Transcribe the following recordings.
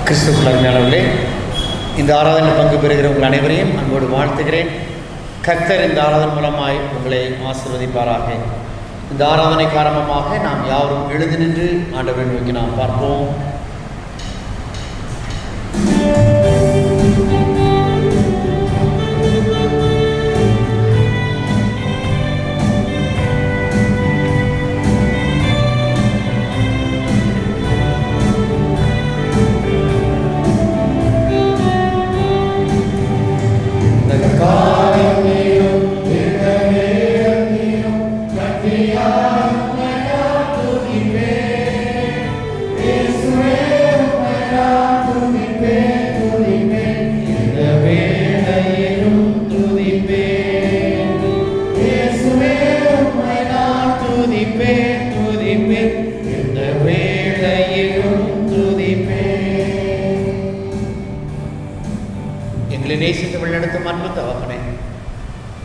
கிறிஸ்துவுக்குள் அருமையானவர்களே, இந்த ஆராதனை பங்கு பெறுகிற உங்கள் அனைவரையும் அன்போடு வாழ்த்துகிறேன். கர்த்தர் இந்த ஆராதனை மூலமாய் உங்களை ஆசீர்வதிப்பாராக. இந்த ஆராதனை காரணமாக நாம் யாவரும் எழுதி நின்று ஆண்டவரை நோக்கி நாம் பார்ப்போம்.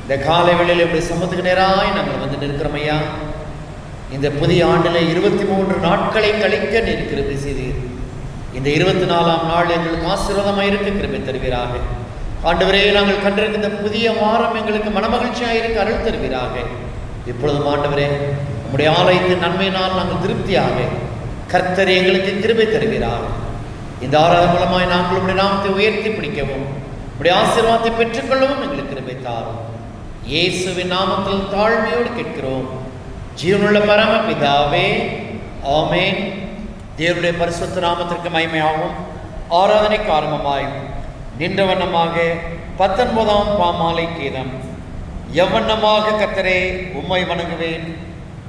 இந்த காலை வேளையில் எப்படி சமூகத்துக்கு நேராய் நாங்கள் வந்து நிற்கிறோம் ஐயா. இந்த புதிய ஆண்டில் 23 நாட்களை கழிக்க நீர் கிருபை செய்தீர். இந்த 24ஆம் நாள் எங்களுக்கு ஆசீர்வாதமாக இருக்க கிருபை தருவீராக. ஆண்டவரே, நாங்கள் கண்டிருக்கிற புதிய வாரம் எங்களுக்கு மனமகிழ்ச்சியாக இருக்க அருள் தருவீராக. இப்பொழுதும் ஆண்டவரே, நம்முடைய ஆலயத்தின் நன்மையினால் நாங்கள் திருப்தியாக கர்த்தர் எங்களுக்கு கிருபை தருவீராக. இந்த ஆராதனை மூலமாய் நாங்கள் உடைய நாமத்தை உயர்த்தி பிடிக்கவும் உடைய ஆசீர்வாதத்தை பெற்றுக்கொள்ளவும் எங்களுக்கு கிருபை தாரும். இயேசுவின் நாமத்தில் தாழ்மையோடு கேட்கிறோம் ஜீவனுள்ள பரமபிதாவே, ஆமென். தேவனுடைய பரிசுத்த நாமத்திற்கு மகிமையாகவும் ஆராதனைக்கு ஆரம்பமாயும் நின்ற வண்ணமாக 19ஆம் பாமாலை கீதம். எவ்வண்ணமாக கர்த்தரே உம்மை வணங்குவேன்,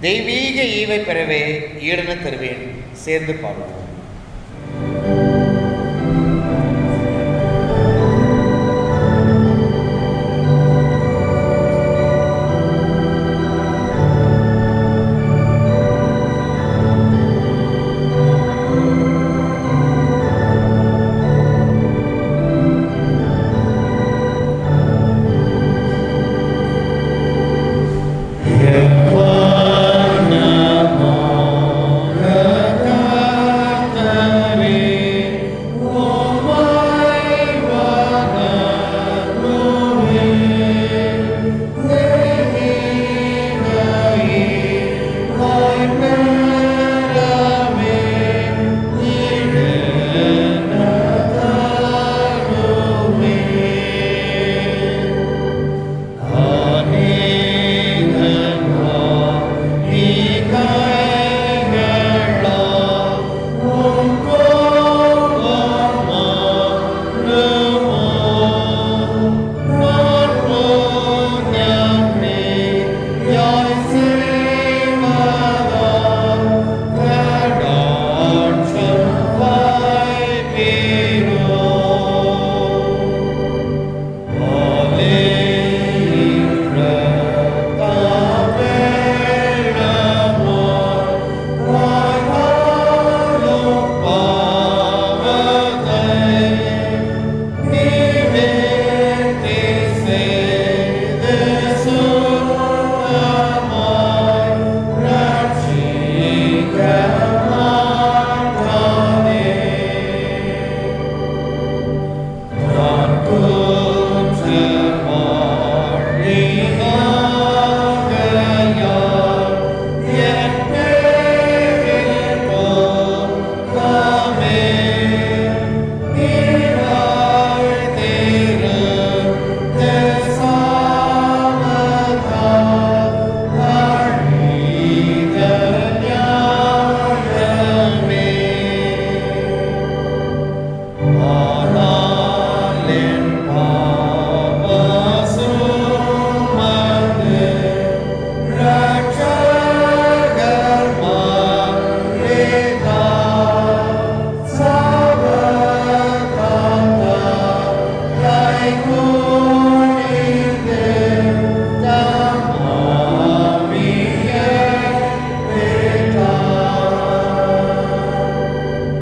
தெய்வீக ஈவை பெறவே ஈடன தருவேன். சேர்ந்து பாடுவோம்.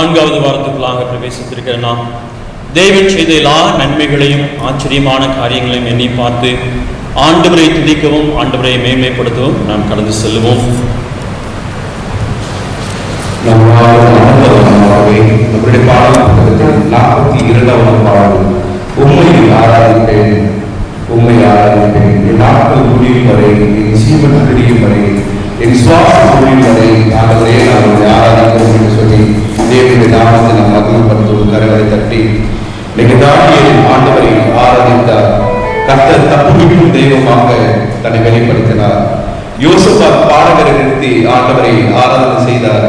நான்காவது வாரத்துக்குள்ளாக பிரவேசித்திருக்கிற நாம் தேவன் செய்த எல்லா நன்மைகளையும் ஆச்சரியமான காரியங்களையும் எண்ணி பார்த்து ஆண்டவரை துதிக்கவும் ஆண்டவரை மேன்மைப்படுத்தவும் நாம் கடந்து செல்வோம். நம்முடைய பாடல் 42வது பாடல். உம்மை ஆராதிப்பேன், உம்மை ஆராதிப்பேன், என் நாட்கள் முடியும் வரை, என் ஜீவன் பிரியும் வரை, என் சுவாசம் முடியும் வரை ஆண்டவரே நான் உங்களை ஆராதிக்கிறோம் என்று சொல்லி தேவனுடைய நாமத்தை நாம் மகிமைப்படுத்தும் கரங்களை தட்டி இன்னைக்கு தானியேல் ஆண்டவரை ஆராதித்தார். கர்த்தர் தப்புவிக்கும் தெய்வமாக தன்னை வெளிப்படுத்தினார். யோசபாத் பாடகரை நிறுத்தி ஆண்டவரை ஆராதனை செய்தார்.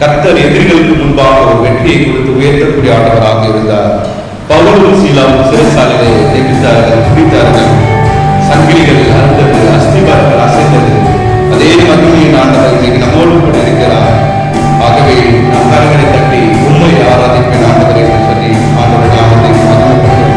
கர்த்தர் எதிரிகளுக்கு முன்பாக ஒரு வெற்றியை கொடுத்து உயர்த்தக்கூடிய ஆண்டவராக இருந்தார். பவுலும் சீலாவும் சிறைச்சாலையை நியமித்தார்கள், துடித்தார்கள். சங்கிலிகள் அறுந்தது, அஸ்திபாரங்கள் அசைந்தது. அதே மகிமையின் ஆண்டவர் இன்னைக்கு நம்மோடு கூட இருக்கிறார். ஆகவே நம் கரங்களை தட்டி உண்மை ஆராதிப்பேன் ஆண்டவர் என்று சொல்லி ஆண்டவர் நாமத்தை மகிமைப்படுத்துகிறோம்.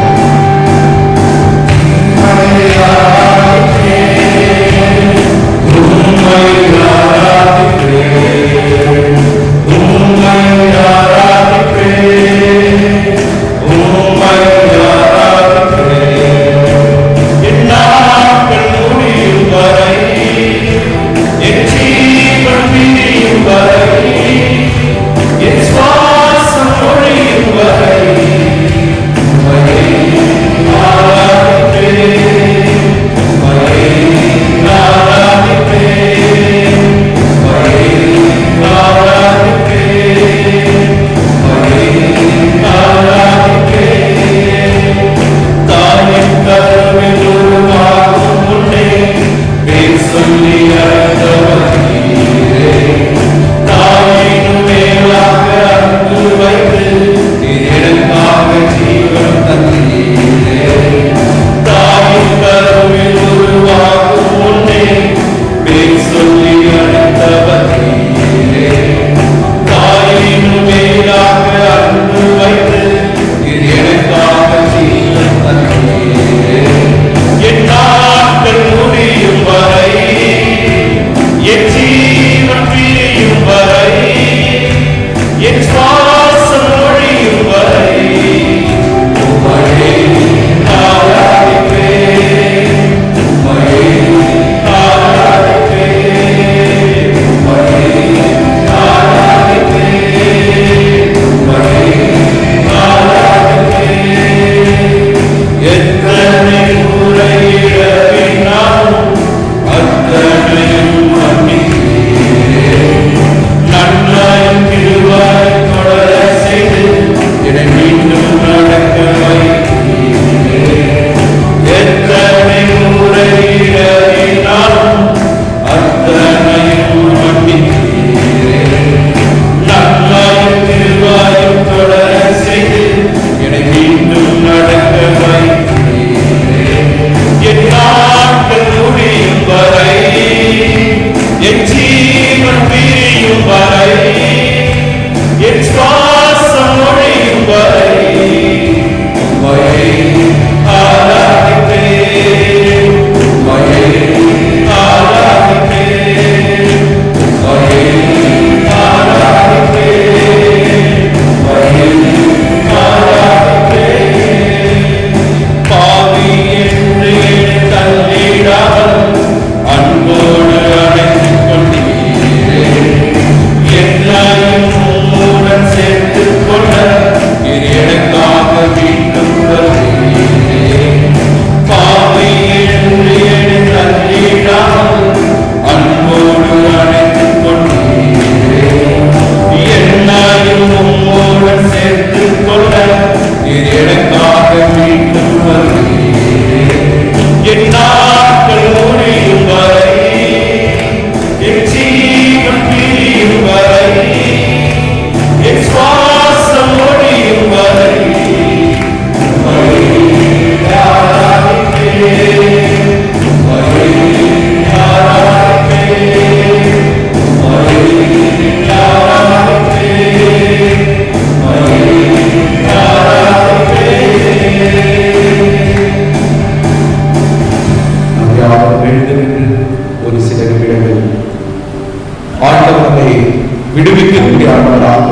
விடுவிக்கக்கூடிய ஆண்டவராக,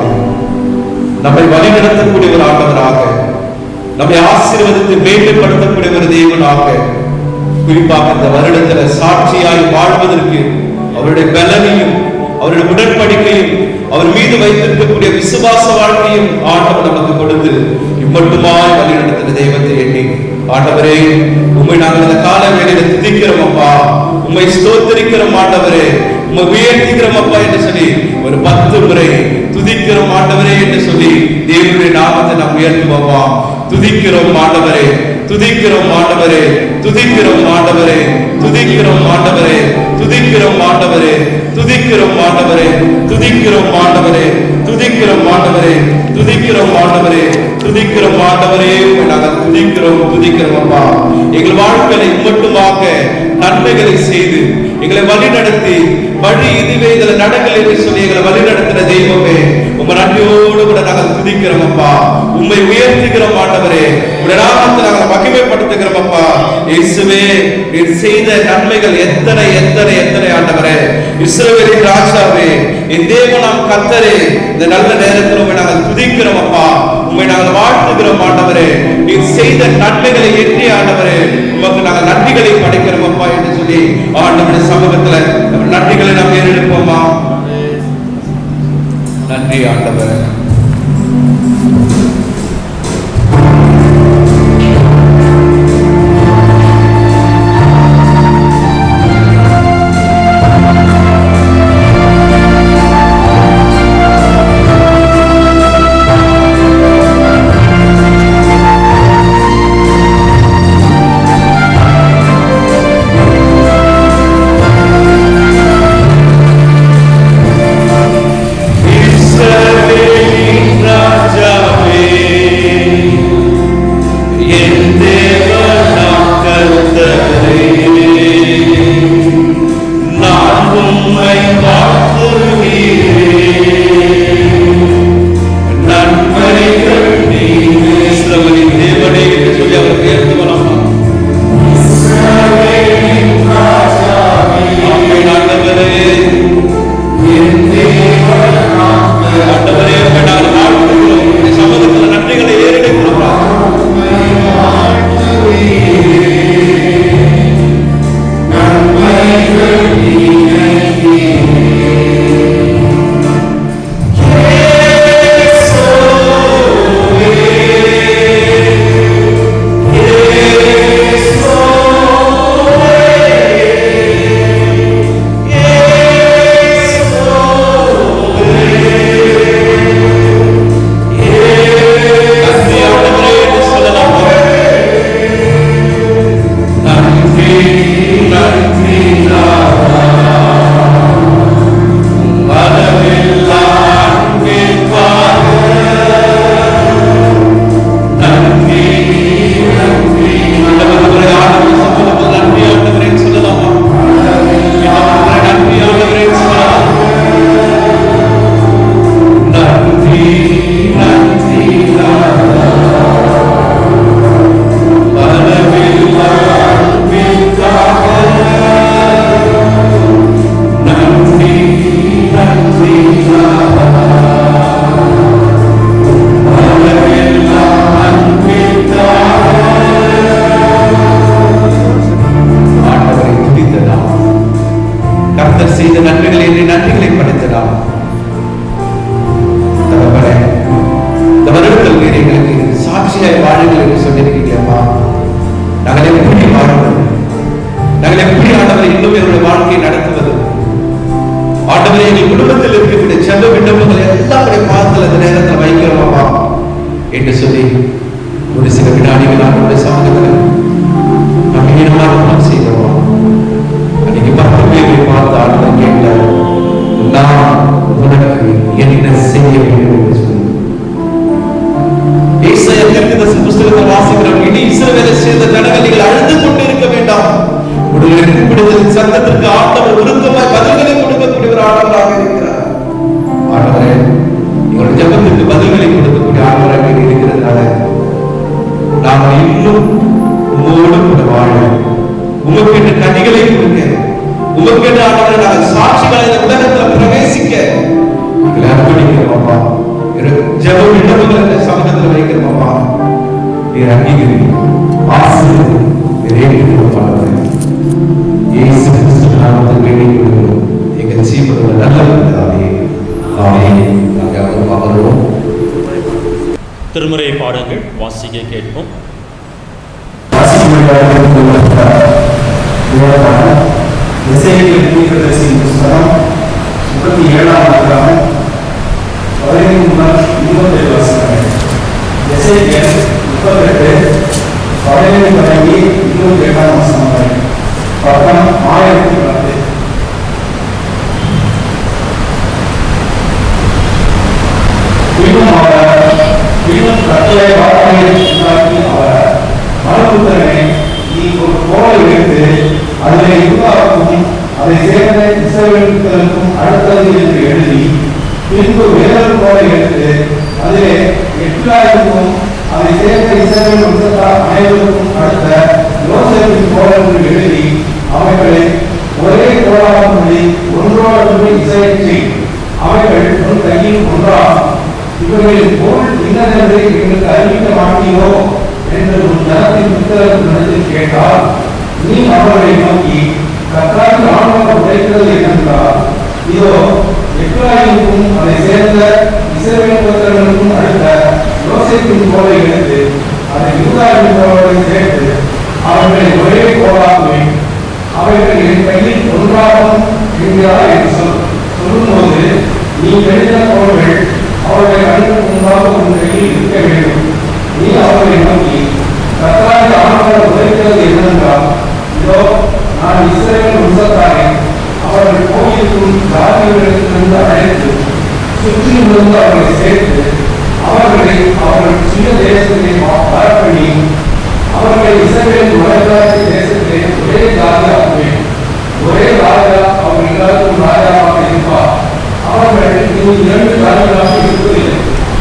நம்மை வழிநடத்தக்கூடிய ஒரு ஆண்டவராக, நம்மை ஆசீர்வதித்து மேன்மைப்படுத்தக்கூடிய ஒரு தேவனாக, குறிப்பாக இந்த வருடத்தில் சாட்சியாய் வாழ்வதற்கு அவருடைய பலனையும் அவருடைய உடன்படிக்கையும் அவர் மீது வைத்திருக்கக்கூடிய விசுவாச வாழ்க்கையும் ஆண்டவர் நமக்கு கொடுத்து இம்மட்டுமாய் வழிநடத்தின தெய்வத்தை எண்ணி ஆண்டவரே உம்மை நாங்கள் இந்த கால வேளையில துதிக்கிறோம் அப்பா, உம்மை ஸ்தோத்திரிக்கிறோம் ஆண்டவரே, உம்மை உயர்த்துகிறோம் அப்பா என்று சொல்லி ஒரு 10 முறை துதிக்கிறோம் ஆண்டவரே என்று சொல்லி தேவனுடைய நாமத்தை நாம் உயர்த்துவோமா. துதிக்கிறோம் ஆண்டவரே, துதிக்கிறோம் ஆண்டவரே, துதிக்கிறோம் ஆண்டவரே, துதிக்கிறோம் ஆண்டவரே, துதிக்கிறோம் ஆண்டவரே, துதிக்கிறோம் ஆண்டவரே, துதிக்கிறோம் ஆண்டவரே, துதிக்கிறோம் ஆண்டவரே, துதிக்கிறோம் ஆண்டவரே, துதிக்கிறோம் ஆண்டவரே. நாங்கள் துதிக்கிறோம் துதிக்கிறோம் அப்பா. எங்கள் வாழ்க்கையை மட்டுமாக நன்மைகளை செய்து எங்களை வழி நடத்தி வழி இதுவே இதுல நடக்கல என்று சொல்லி எங்களை வழி நடத்தின தெய்வமே, உங்க நன்றியோடு கூட நாங்கள் துதிக்கிறோம் அப்பா. உம்மை உயர்த்துகிறோம் ஆண்டவரே, உடைய நாமத்தை நாங்கள் மகிமைப்படுத்துகிறோம் அப்பா. இயேசுவே, நீர் செய்த நன்மைகள் எத்தனை எத்தனை எத்தனை ஆண்டவரே. இஸ்ரவேலின் ராஜாவே, என் தேவனாம் கர்த்தரே, இந்த நல்ல நேரத்தில் உம்மை நாங்கள் துதிக்கிறோம் அப்பா. உம்மை நாங்கள் வாழ்த்துகிறோம் ஆண்டவரே. நீர் செய்த நன்மைகளை எண்ணி ஆண்டவரே உமக்கு நாங்கள் நன்றிகளை படைக்கிறோம் அப்பா என்று சொல்லி ஆண்டவருடைய சமூகத்துல நன்றிகளை நாம் ஏறெடுப்போமா. நன்றி ஆண்டவரே. ரட்சிக்கப்படுகிற நல்ல பிதாவே. ஆமென். நாங்கள் அமர்வோம். திருமுறை பாடங்கள் வாசிக்க கேட்போம். எசேக்கியேல் தீர்க்கதரிசியின் புத்தகம் 37ஆம் அதிகாரம் 15 முதல் 27 வசனங்கள். எசேக்கியேல் 38 15 தொடங்கி 27ஆம் வசனம் வரை. பக்கம் 1010. இன்னும் கட்டளை வார்த்தையை உண்டாக்கி அவர், மனுபுத்திரனே, நீ ஒரு கோலை எடுத்து அதிலே யூதாவுக்கும் அதை சேர்ந்த இஸ்ரவேலுக்கும் அடுத்தது என்று எழுதி, பின்பு வேறொரு கோலை எடுத்து அதிலே எப்ராயிமுக்கும் அதை சேர்ந்த இஸ்ரவேல் வம்சத்தார் அனைவருக்கும் அடுத்த யோசேப்பின் கோல் என்று எழுதி, அவைகளை ஒரே கோலாகும்படி ஒன்றோடொன்று இசையச் அவைகள் உன் கையில் ஒன்றாகும். இவர்களின் பொருள் இன்னதென்று எங்களுக்கு அறிவிக்க மாட்டீரோ என்று உன் ஜனத்தின் புத்தகத்தில் கேட்டால், நீ அவர்களை நோக்கி, கர்த்தராகிய ஆண்டவர் உரைக்கிறது என்னென்றால், இதோ எப்ராயிமுக்கும் அதை சேர்ந்த இஸ்ரவேல் புத்திரர்களுக்கும் அடுத்த யோசேப்பின் கோலை எடுத்து அதை யூதாவின் கோலோடு சேர்த்து அவர்களை ஒரே கோலாக்குவேன். அவைகள் என் கையில் ஒன்றாகும் என்கிறார் என்று சொல்லும்போது, நீ எழுதின கோள்கள் அவர்களை கண்ணுக்கு முன்பாக உன் கையில் இருக்க வேண்டும். நீ அவர்களை நோக்கி, கர்த்தராகிய ஆண்டவர் உரைக்கிறது என்னென்றால், இதோ நான் இஸ்ரவேல் வம்சத்தாரை அவர்கள் கோயிலுக்கும் ஜாதிகளிடத்திலிருந்து அழைத்து சுற்றிலிருந்து அவர்களை சேர்த்து அவர்களை அவர்கள் சுய தேசத்திலே வரப்பண்ணி அவர்களை இஸ்ரவேல் வடகிழக்கு தேசத்திலே ஒரே ஜாதியாக்குவேன். ஒரே ராஜா அவர்கள் எல்லாருக்கும் ராஜாவாக இருப்பார். அவர்கள் இனி 2 ராஜ்யங்களாக இருப்பதில்லை.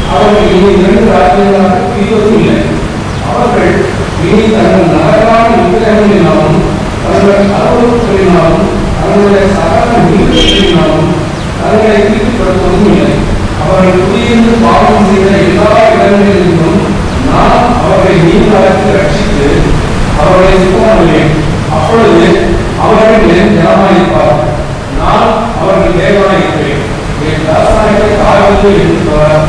அவர்கள் இனி 2 ராஜ்யங்களாக பிரிவதும் இல்லை. அவர்கள் இனி தங்கள் நகரான விக்கிரகங்களினாலும் தங்கள் அளவுகளினாலும் தங்களுடைய சகல நீர்களினாலும் தங்களை தீர்க்கப்படுவதும் இல்லை. அவர்கள் புதியிருந்து பாவம் செய்த எல்லா இடங்களிலிருந்தும் நான் அவர்களை நீங்களாக்கி ரட்சித்து அவர்களை சுத்தமாக்குவேன். அப்பொழுது அவர்கள் என் ஜனமாயிருப்பார்கள், நான் அவர்கள் தேவனாயிருப்பேன். என் அரசாங்கத்தை தாழ்வு என்பவர்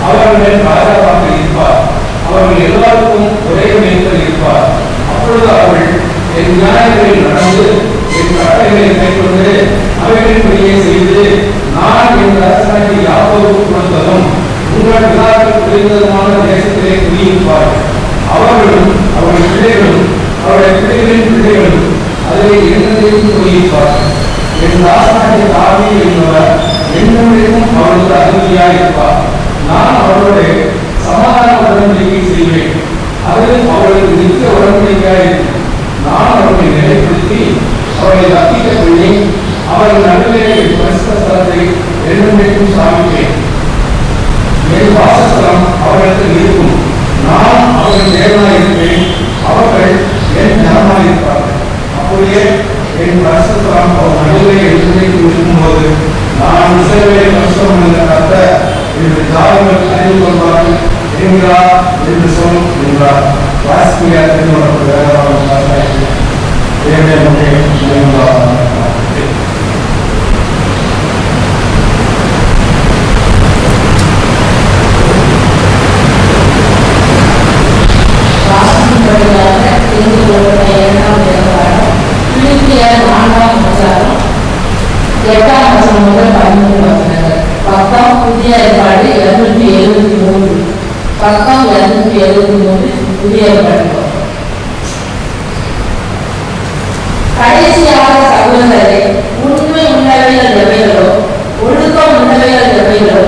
அவர்கள் ராஜாவாக இருப்பார். அவர்கள் எல்லாருக்கும் ஒரே மேய்ப்பர் இருப்பார். அப்பொழுது அவர்கள் என் நியாயங்களில் நடந்து என் கட்டளைகளை கைக்கொண்டு அவைகளின்படியே செய்து நான் என் அரசாங்கத்தை யாக்கோபுக்கு கொடுத்ததும் உங்கள் பிதாக்களுக்கு தெரிந்ததுமான தேசத்திலே குடியிருப்பார்கள். அவர்களும் அவருடைய பிள்ளைகளும் அவருடைய பிள்ளைகளின் பிள்ளைகளும் அதிலே என்னையும் குடியிருப்பார்கள். என் ராசனாகிய தாவீது என்பவர் என்னுடையும் அவர்களுக்கு அதிபதியாக இருப்பார். நான் அவர்களுடைய சமாதான உடன்படிக்கை செய்வேன். அது அவர்களுக்கு நித்திய உடன்படிக்கையாக இருக்கும். நான் அவர்களை நிலைப்படுத்தி அவர்களை தப்பிக்க பண்ணி அவர்கள் நடுவே என் பரிசுத்த ஸ்தலத்தை என்றென்றைக்கும் ஸ்தாபிப்பேன். என் வாசஸ்தலம் அவர்களுக்கு இருக்கும். நான் அவர்கள் தேவனாக இருப்பேன். அவர்கள் என் ஜனமாக இருப்பார்கள். அப்படியே என் பரிசுத்தலம் அவர் நடுவே என்றென்றைக்கும் இருக்கும்போது நான் இஸ்ரவேலை பரிசுத்தம் என்ற கர்த்தர் என்று ஜாதிகள் அறிந்து கொள்வார்கள் என்கிறார் என்று சொல் என்றார். வாசிப்பியா திருமணம் எட்டாம் வசனம் முதல் 13 வசனங்கள். பக்கம் புதிய ஏற்பாடு 273. பக்கம் 273 புதிய ஏற்பாடு. கடைசியாக சகோதரரே, உண்மை உள்ளவைகள் எவைகளோ, ஒழுக்கம் உள்ளவைகள் எவைகளோ,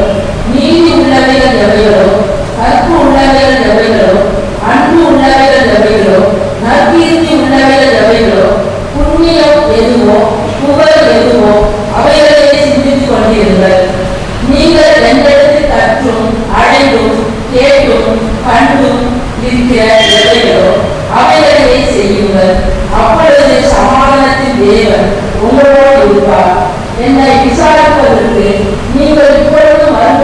நீதி உள்ளவைகள் எவைகளோ, கற்பு உள்ளவைகள் எவைகளோ, அன்பு உள்ளவைகள் எவைகளோ, நற்கீர்த்தி உள்ளவைகள் எவைகளோ, புண்ணியம் எதுவோ, புகழ் எதுவோ, அவைகளை சிந்தித்துக் கொண்டிருங்கள். நீங்கள் எங்களுக்கு கற்றும் அடைந்தும் கேட்டும் கண்டும் இருக்கிற எவைகளோ அவைகளை செய்யுங்கள். அப்பொழுது சமாதானத்தின் தேவன் உங்களோடு இருப்பார். என்னை விசாரிப்பதற்கு நீங்கள் இப்பொழுது மருந்து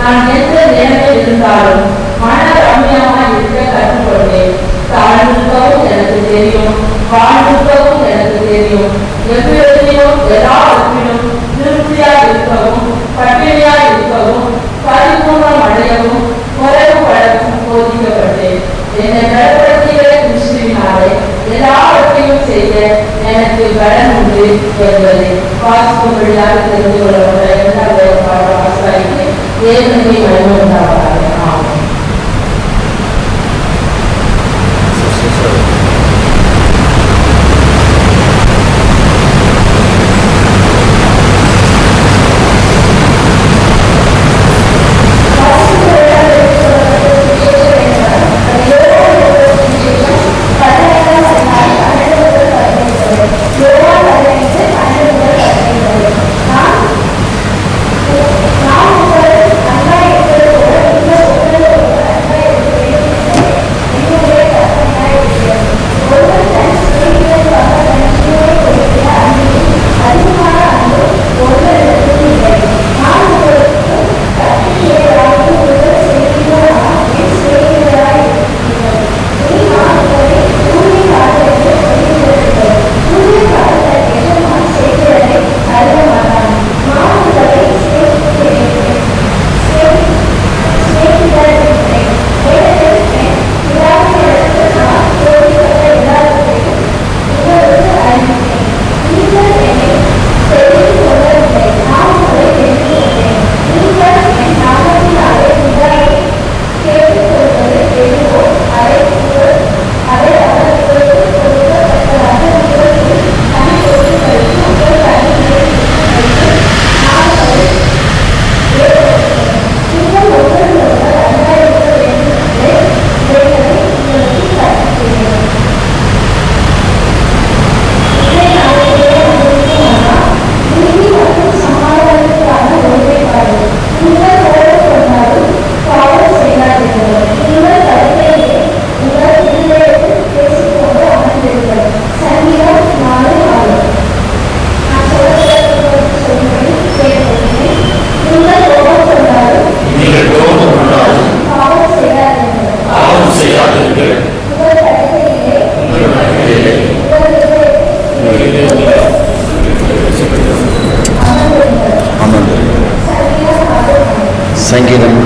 நான் எந்த நிலைமையில் இருந்தாலும் மன ரம்யமாக இருக்க கற்றுக்கொண்டேன். தாழ்ந்திருக்கவும் எனக்கு தெரியும், வாழ்ந்திருக்கவும் எனக்கு தெரியும். எவ்விடத்திலும் எல்லாவற்றிலும் திருப்தியாக இருக்கவும், பட்டினியாக இருக்கவும், பரிபூர்ணம் அடையவும், குறைவுபடவும் போதிக்கப்பட்டேன். என்னை பலப்படுத்திய கிறிஸ்துவினாலே எல்லாவற்றையும் செய்ய எனக்கு பலன் உண்டு என்பதை வாசிக்கும்படியாக தெரிந்து கொள்ளப்பட்ட இரண்டாவது வாசகருக்கு தேவனுக்கு மகிமை உண்டாவதாக. ஆமென். சங்கீதம்.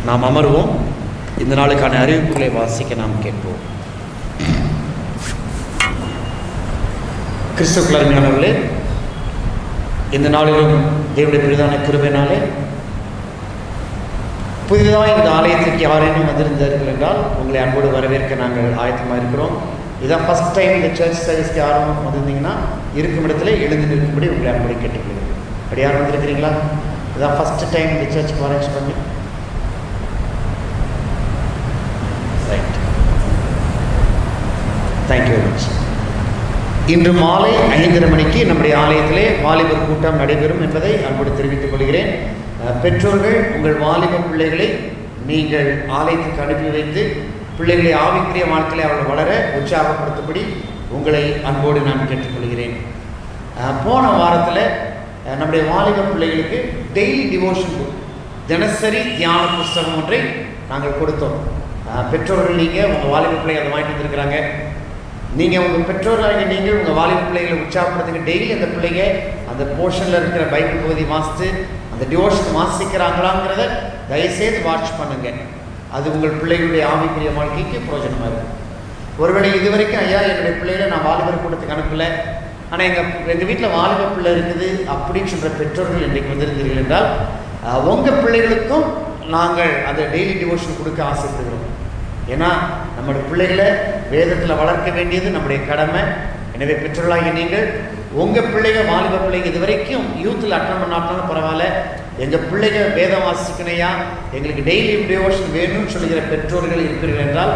நாம் அமர்வோம். இந்த நாளுக்கான அறிவிப்புகளை வாசிக்க நாம் கேட்போம். கிறிஸ்துவுக்குள் அருமையானவர்களே, இந்த நாளிலும் தேவனுடைய பெரிதான கிருபையினாலே புதிதாக இந்த ஆலயத்திற்கு யாரேனும் வந்திருந்தார்கள் என்றால் உங்களை அன்போடு வரவேற்க நாங்கள் ஆயத்தமாக இருக்கிறோம். இதான் ஃபஸ்ட் டைம் இந்த சர்ச் சர்வீஸ்க்கு யாரும் வந்திருந்தீங்கன்னா இருக்கும் இடத்துல எழுந்து நிற்கும்படி உங்களை அன்போடு கேட்டுக்கொள்கிறேன். அப்படி யாரும் வந்திருக்கிறீங்களா? இதான் ஃபஸ்ட்டு டைம் இந்த சர்ச்சுக்கு அரேஞ்ச் பண்ணி. Right, thank you very much. இன்று மாலை 5:30 மணிக்கு நம்முடைய ஆலயத்திலே வாலிபர் கூட்டம் நடைபெறும் என்பதை அன்போடு தெரிவித்துக் கொள்கிறேன். பெற்றோர்கள் உங்கள் வாலிப பிள்ளைகளை நீங்கள் ஆலயத்துக்கு அனுப்பி வைத்து பிள்ளைகளை ஆவிக்குரிய வாழ்க்கையை அவர்கள் வளர உற்சாகப்படுத்தும்படி உங்களை அன்போடு நான் கேட்டுக்கொள்கிறேன். போன வாரத்தில் நம்முடைய வாலிப பிள்ளைகளுக்கு டெய்லி டிவோஷன் புக், தினசரி தியான புஸ்தகம் ஒன்றை நாங்கள் கொடுத்தோம். பெற்றோர்கள் நீங்கள் உங்கள் வாலிப பிள்ளைகள் அதை வாங்கிட்டு வந்துருக்கிறாங்க. நீங்கள் உங்கள் பெற்றோர்களாக நீங்கள் உங்கள் வாலிப பிள்ளைகளை உற்சாகப்படுத்துங்க. டெய்லி அந்த பிள்ளைங்க அந்த போர்ஷனில் இருக்கிற பைபிள் பகுதி வாசித்து அந்த டிவோஷன் வாசிக்கிறாங்களாங்கிறத தயவுசெய்து வாட்ச் பண்ணுங்கள். அது உங்கள் பிள்ளைகளுடைய ஆவிக்குரிய வாழ்க்கைக்கு பிரயோஜனமாக இருக்கும். ஒருவேளை இதுவரைக்கும் ஐயா என்னுடைய பிள்ளைகளை நான் வாலிபர் கூட்டத்துக்கு அனுப்பலை, ஆனால் எங்கள் வீட்டில் வாலிப பிள்ளை இருக்குது அப்படின்னு சொல்கிற பெற்றோர்கள் இன்றைக்கு வந்திருந்தீர்கள் என்றால் உங்கள் பிள்ளைகளுக்கும் நாங்கள் அந்த டெய்லி டிவோஷன் கொடுக்க ஆசைப்படுகிறோம். ஏன்னா நம்முடைய பிள்ளைகளை வேதத்தில் வளர்க்க வேண்டியது நம்முடைய கடமை. எனவே பெற்றோர்களாகிய நீங்கள் உங்கள் பிள்ளைகள் வாலிப பிள்ளைங்க இது வரைக்கும் யூத்தில் அட்டன் பண்ணாட்டாலும் பரவாயில்ல, எங்கள் பிள்ளைகள் வேதம் வாசிக்கணையா, எங்களுக்கு டெய்லி டிவோஷன் வேணும்னு சொல்லுகிற பெற்றோர்கள் இருக்கிறீர்கள் என்றால்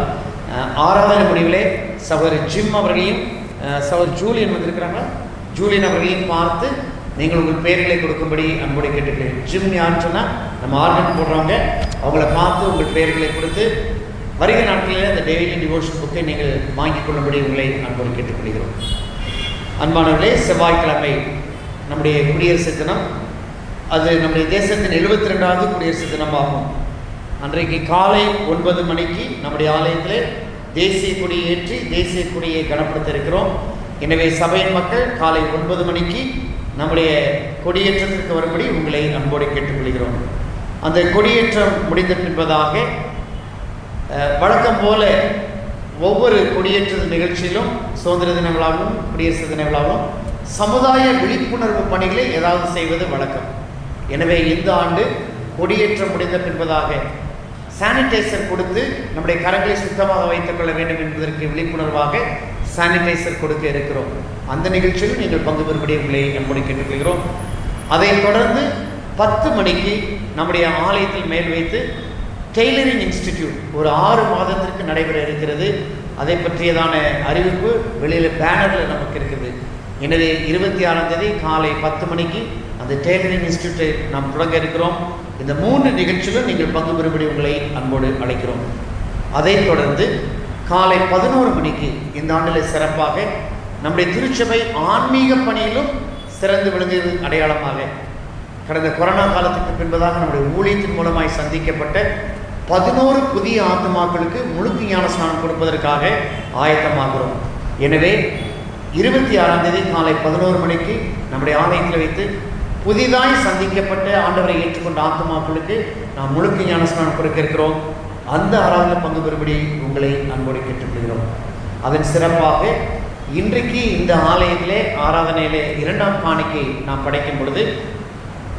6வது முடிவிலே சகோதரி ஜிம் அவர்களையும் சகோதரி ஜூலியன் வந்திருக்கிறாங்க, ஜூலியன் அவர்களையும் பார்த்து நீங்கள் உங்கள் பெயர்களை கொடுக்கும்படி அன்போடு கேட்டுக்கிறேன். ஜிம் யாருன்னு சொன்னால் நம்ம ஆர்கன் போடுறவங்க, அவங்கள பார்த்து உங்கள் பெயர்களை கொடுத்து வருகிற நாட்களில் அந்த டெய்லி டிவோஷன் புக்கை நீங்கள் வாங்கிக் கொள்ளும்படி உங்களை அன்போடு கேட்டுக்கொள்கிறோம். அன்பானவர்களே, செவ்வாய்க்கிழமை நம்முடைய குடியரசு தினம். அது நம்முடைய தேசத்தின் 72வது குடியரசு தினமாகும். அன்றைக்கு காலை 9 மணிக்கு நம்முடைய ஆலயத்திலே தேசிய கொடியை ஏற்றி தேசிய கொடியை கனப்படுத்த இருக்கிறோம். எனவே சபையின் மக்கள் காலை 9 மணிக்கு நம்முடைய கொடியேற்றத்திற்கு வரும்படி உங்களை அன்போடு கேட்டுக்கொள்கிறோம். அந்த கொடியேற்றம் முடிந்த பின்பதாக வழக்கம் போல ஒவ்வொரு கொடியேற்ற நிகழ்ச்சியிலும் சுதந்திர தின விழாவும் குடியரசு தின விழாவும் சமுதாய விழிப்புணர்வு பணிகளை ஏதாவது செய்வது வழக்கம். எனவே இந்த ஆண்டு கொடியேற்றம் முடிந்த பின்பதாக சானிடைசர் கொடுத்து நம்முடைய கரங்களை சுத்தமாக வைத்துக் கொள்ள வேண்டும் என்பதற்கு விழிப்புணர்வாக சானிடைசர் கொடுக்க இருக்கிறோம். அந்த நிகழ்ச்சியில் நீங்கள் பங்கு பெறும்படி உங்களை அன்போடு கேட்டுக்கொள்கிறோம். அதைத் தொடர்ந்து 10 மணிக்கு நம்முடைய ஆலயத்தில் மேல் வைத்து டெய்லரிங் இன்ஸ்டிடியூட் ஒரு 6 மாதத்திற்கு நடைபெற இருக்கிறது. அதை பற்றியதான அறிவிப்பு வெளியில் பேனரில் நமக்கு இருக்குது. எனவே 26ஆம் தேதி காலை 10 மணிக்கு அந்த டெய்லரிங் இன்ஸ்டிடியூட்டை நாம் தொடங்க இருக்கிறோம். இந்த 3 நிகழ்ச்சிகளும் நீங்கள் பங்கு பெறும்படி உங்களை அன்போடு அழைக்கிறோம். அதைத் தொடர்ந்து காலை 11 மணிக்கு இந்த ஆண்டில் சிறப்பாக நம்முடைய திருச்சபை ஆன்மீக பணியிலும் சிறந்து விளங்குவது அடையாளமாக கடந்த கொரோனா காலத்துக்கு பின்பதாக நம்முடைய ஊழியத்தின் மூலமாய் சந்திக்கப்பட்ட 11 புதிய ஆத்துமாக்களுக்கு முழுக்கு ஞான ஸ்நானம் கொடுப்பதற்காக ஆயத்தமாகிறோம். எனவே 26ஆம் தேதி காலை 11 மணிக்கு நம்முடைய ஆலயத்தில் வைத்து புதிதாய் சந்திக்கப்பட்ட ஆண்டவரை ஏற்றுக்கொண்ட ஆத்துமாக்களுக்கு நாம் முழுக்கு ஞான ஸ்நானம் கொடுக்க இருக்கிறோம். அந்த ஆராதனை பங்கு பெறும்படி உங்களை அன்போடு கேட்டுக்கொள்கிறோம். அதன் சிறப்பாக இன்றைக்கு இந்த ஆலயத்திலே ஆராதனையிலே 2ஆம் காணிக்கை நாம் படைக்கும் பொழுது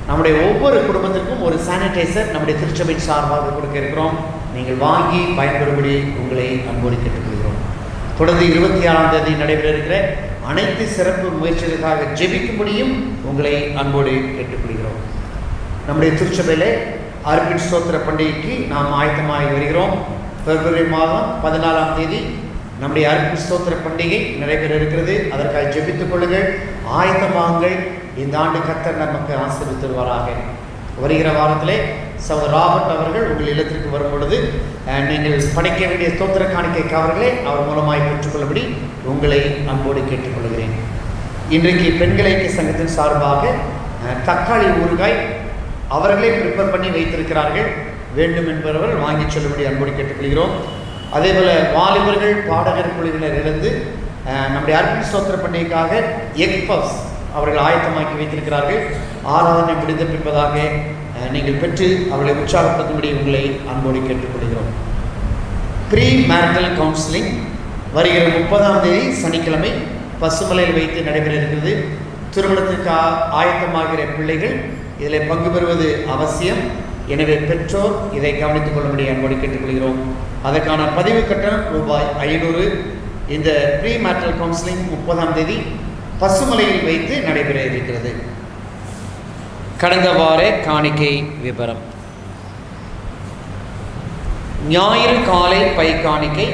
நம்முடைய ஒவ்வொரு குடும்பத்திற்கும் ஒரு சானிடைசர் நம்முடைய திருச்சபையின் சார்பாக கொடுக்க இருக்கிறோம். நீங்கள் வாங்கி பயன்பெறும்படி உங்களை அன்போடு கேட்டுக்கொள்கிறோம். தொடர்ந்து 26ஆம் தேதி நடைபெற இருக்கிற அனைத்து சிறப்பு முயற்சிகளுக்காக ஜெபிக்கும்படியும் உங்களை அன்போடு கேட்டுக்கொள்கிறோம். நம்முடைய திருச்சபையிலே அர்ப்பண ஸ்தோத்திர பண்டிகைக்கு நாம் ஆயத்தமாகி வருகிறோம். பிப்ரவரி மாதம் 14ஆம் தேதி நம்முடைய அர்ப்பண ஸ்தோத்திர பண்டிகை நடைபெற இருக்கிறது. அதற்காக ஜெபித்துக் கொள்ளுங்கள், ஆயத்தமாகுங்கள். இந்த ஆண்டு கர்த்தர் நமக்கு ஆசீர்வதித்து வருவாராக. வருகிற வாரத்திலே சகோதரர் ராபர்ட் அவர்கள் உங்கள் இல்லத்திற்கு வரும் பொழுது நீங்கள் படைக்க வேண்டிய ஸ்தோத்திர காணிக்கை கவர்களை அவர் மூலமாய் பெற்றுக்கொள்ளபடி உங்களை அன்போடு கேட்டுக்கொள்கிறேன். இன்றைக்கு பெண்கள் ஐக்கிய சங்கத்தின் சார்பாக தக்காளி ஊறுகாய் அவர்களே ப்ரிப்பேர் பண்ணி வைத்திருக்கிறார்கள். வேண்டும் என்பவர்கள் வாங்கி செல்லும்படி அன்போடு கேட்டுக்கொள்கிறோம். அதேபோல் வாலிபர்கள் பாடகர் குழுவினரிலிருந்து நம்முடைய அர்ப்பண ஸ்தோத்திர பண்டிகைக்காக எக் பப்ஸ் அவர்கள் ஆயத்தமாக்கி வைத்திருக்கிறார்கள். ஆராதனை முடிந்த பின்பதாக நீங்கள் பெற்று அவர்களை உற்சாகப்படுத்தும்படி உங்களை அன்போடு கேட்டுக்கொள்கிறோம். ப்ரீ மேரிட்டல் கவுன்சிலிங் வருகிற 30ஆம் தேதி சனிக்கிழமை பசுமலையில் வைத்து நடைபெற இருக்கிறது. திருமணத்திற்கு ஆயத்தமாகிற பிள்ளைகள் இதில் பங்கு பெறுவது அவசியம். எனவே பெற்றோர் இதை கவனித்துக் கொள்ளும்படி அன்போடு கேட்டுக்கொள்கிறோம். அதற்கான பதிவு கட்டணம் ரூபாய் 500. இந்த ப்ரீ மேரிட்டல் கவுன்சிலிங் 30ஆம் தேதி பசுமலையில் வைத்து நடைபெற இருக்கிறது. கடந்த வார காணிக்கை விபரம். ஞாயிறு காலை பை காணிக்கை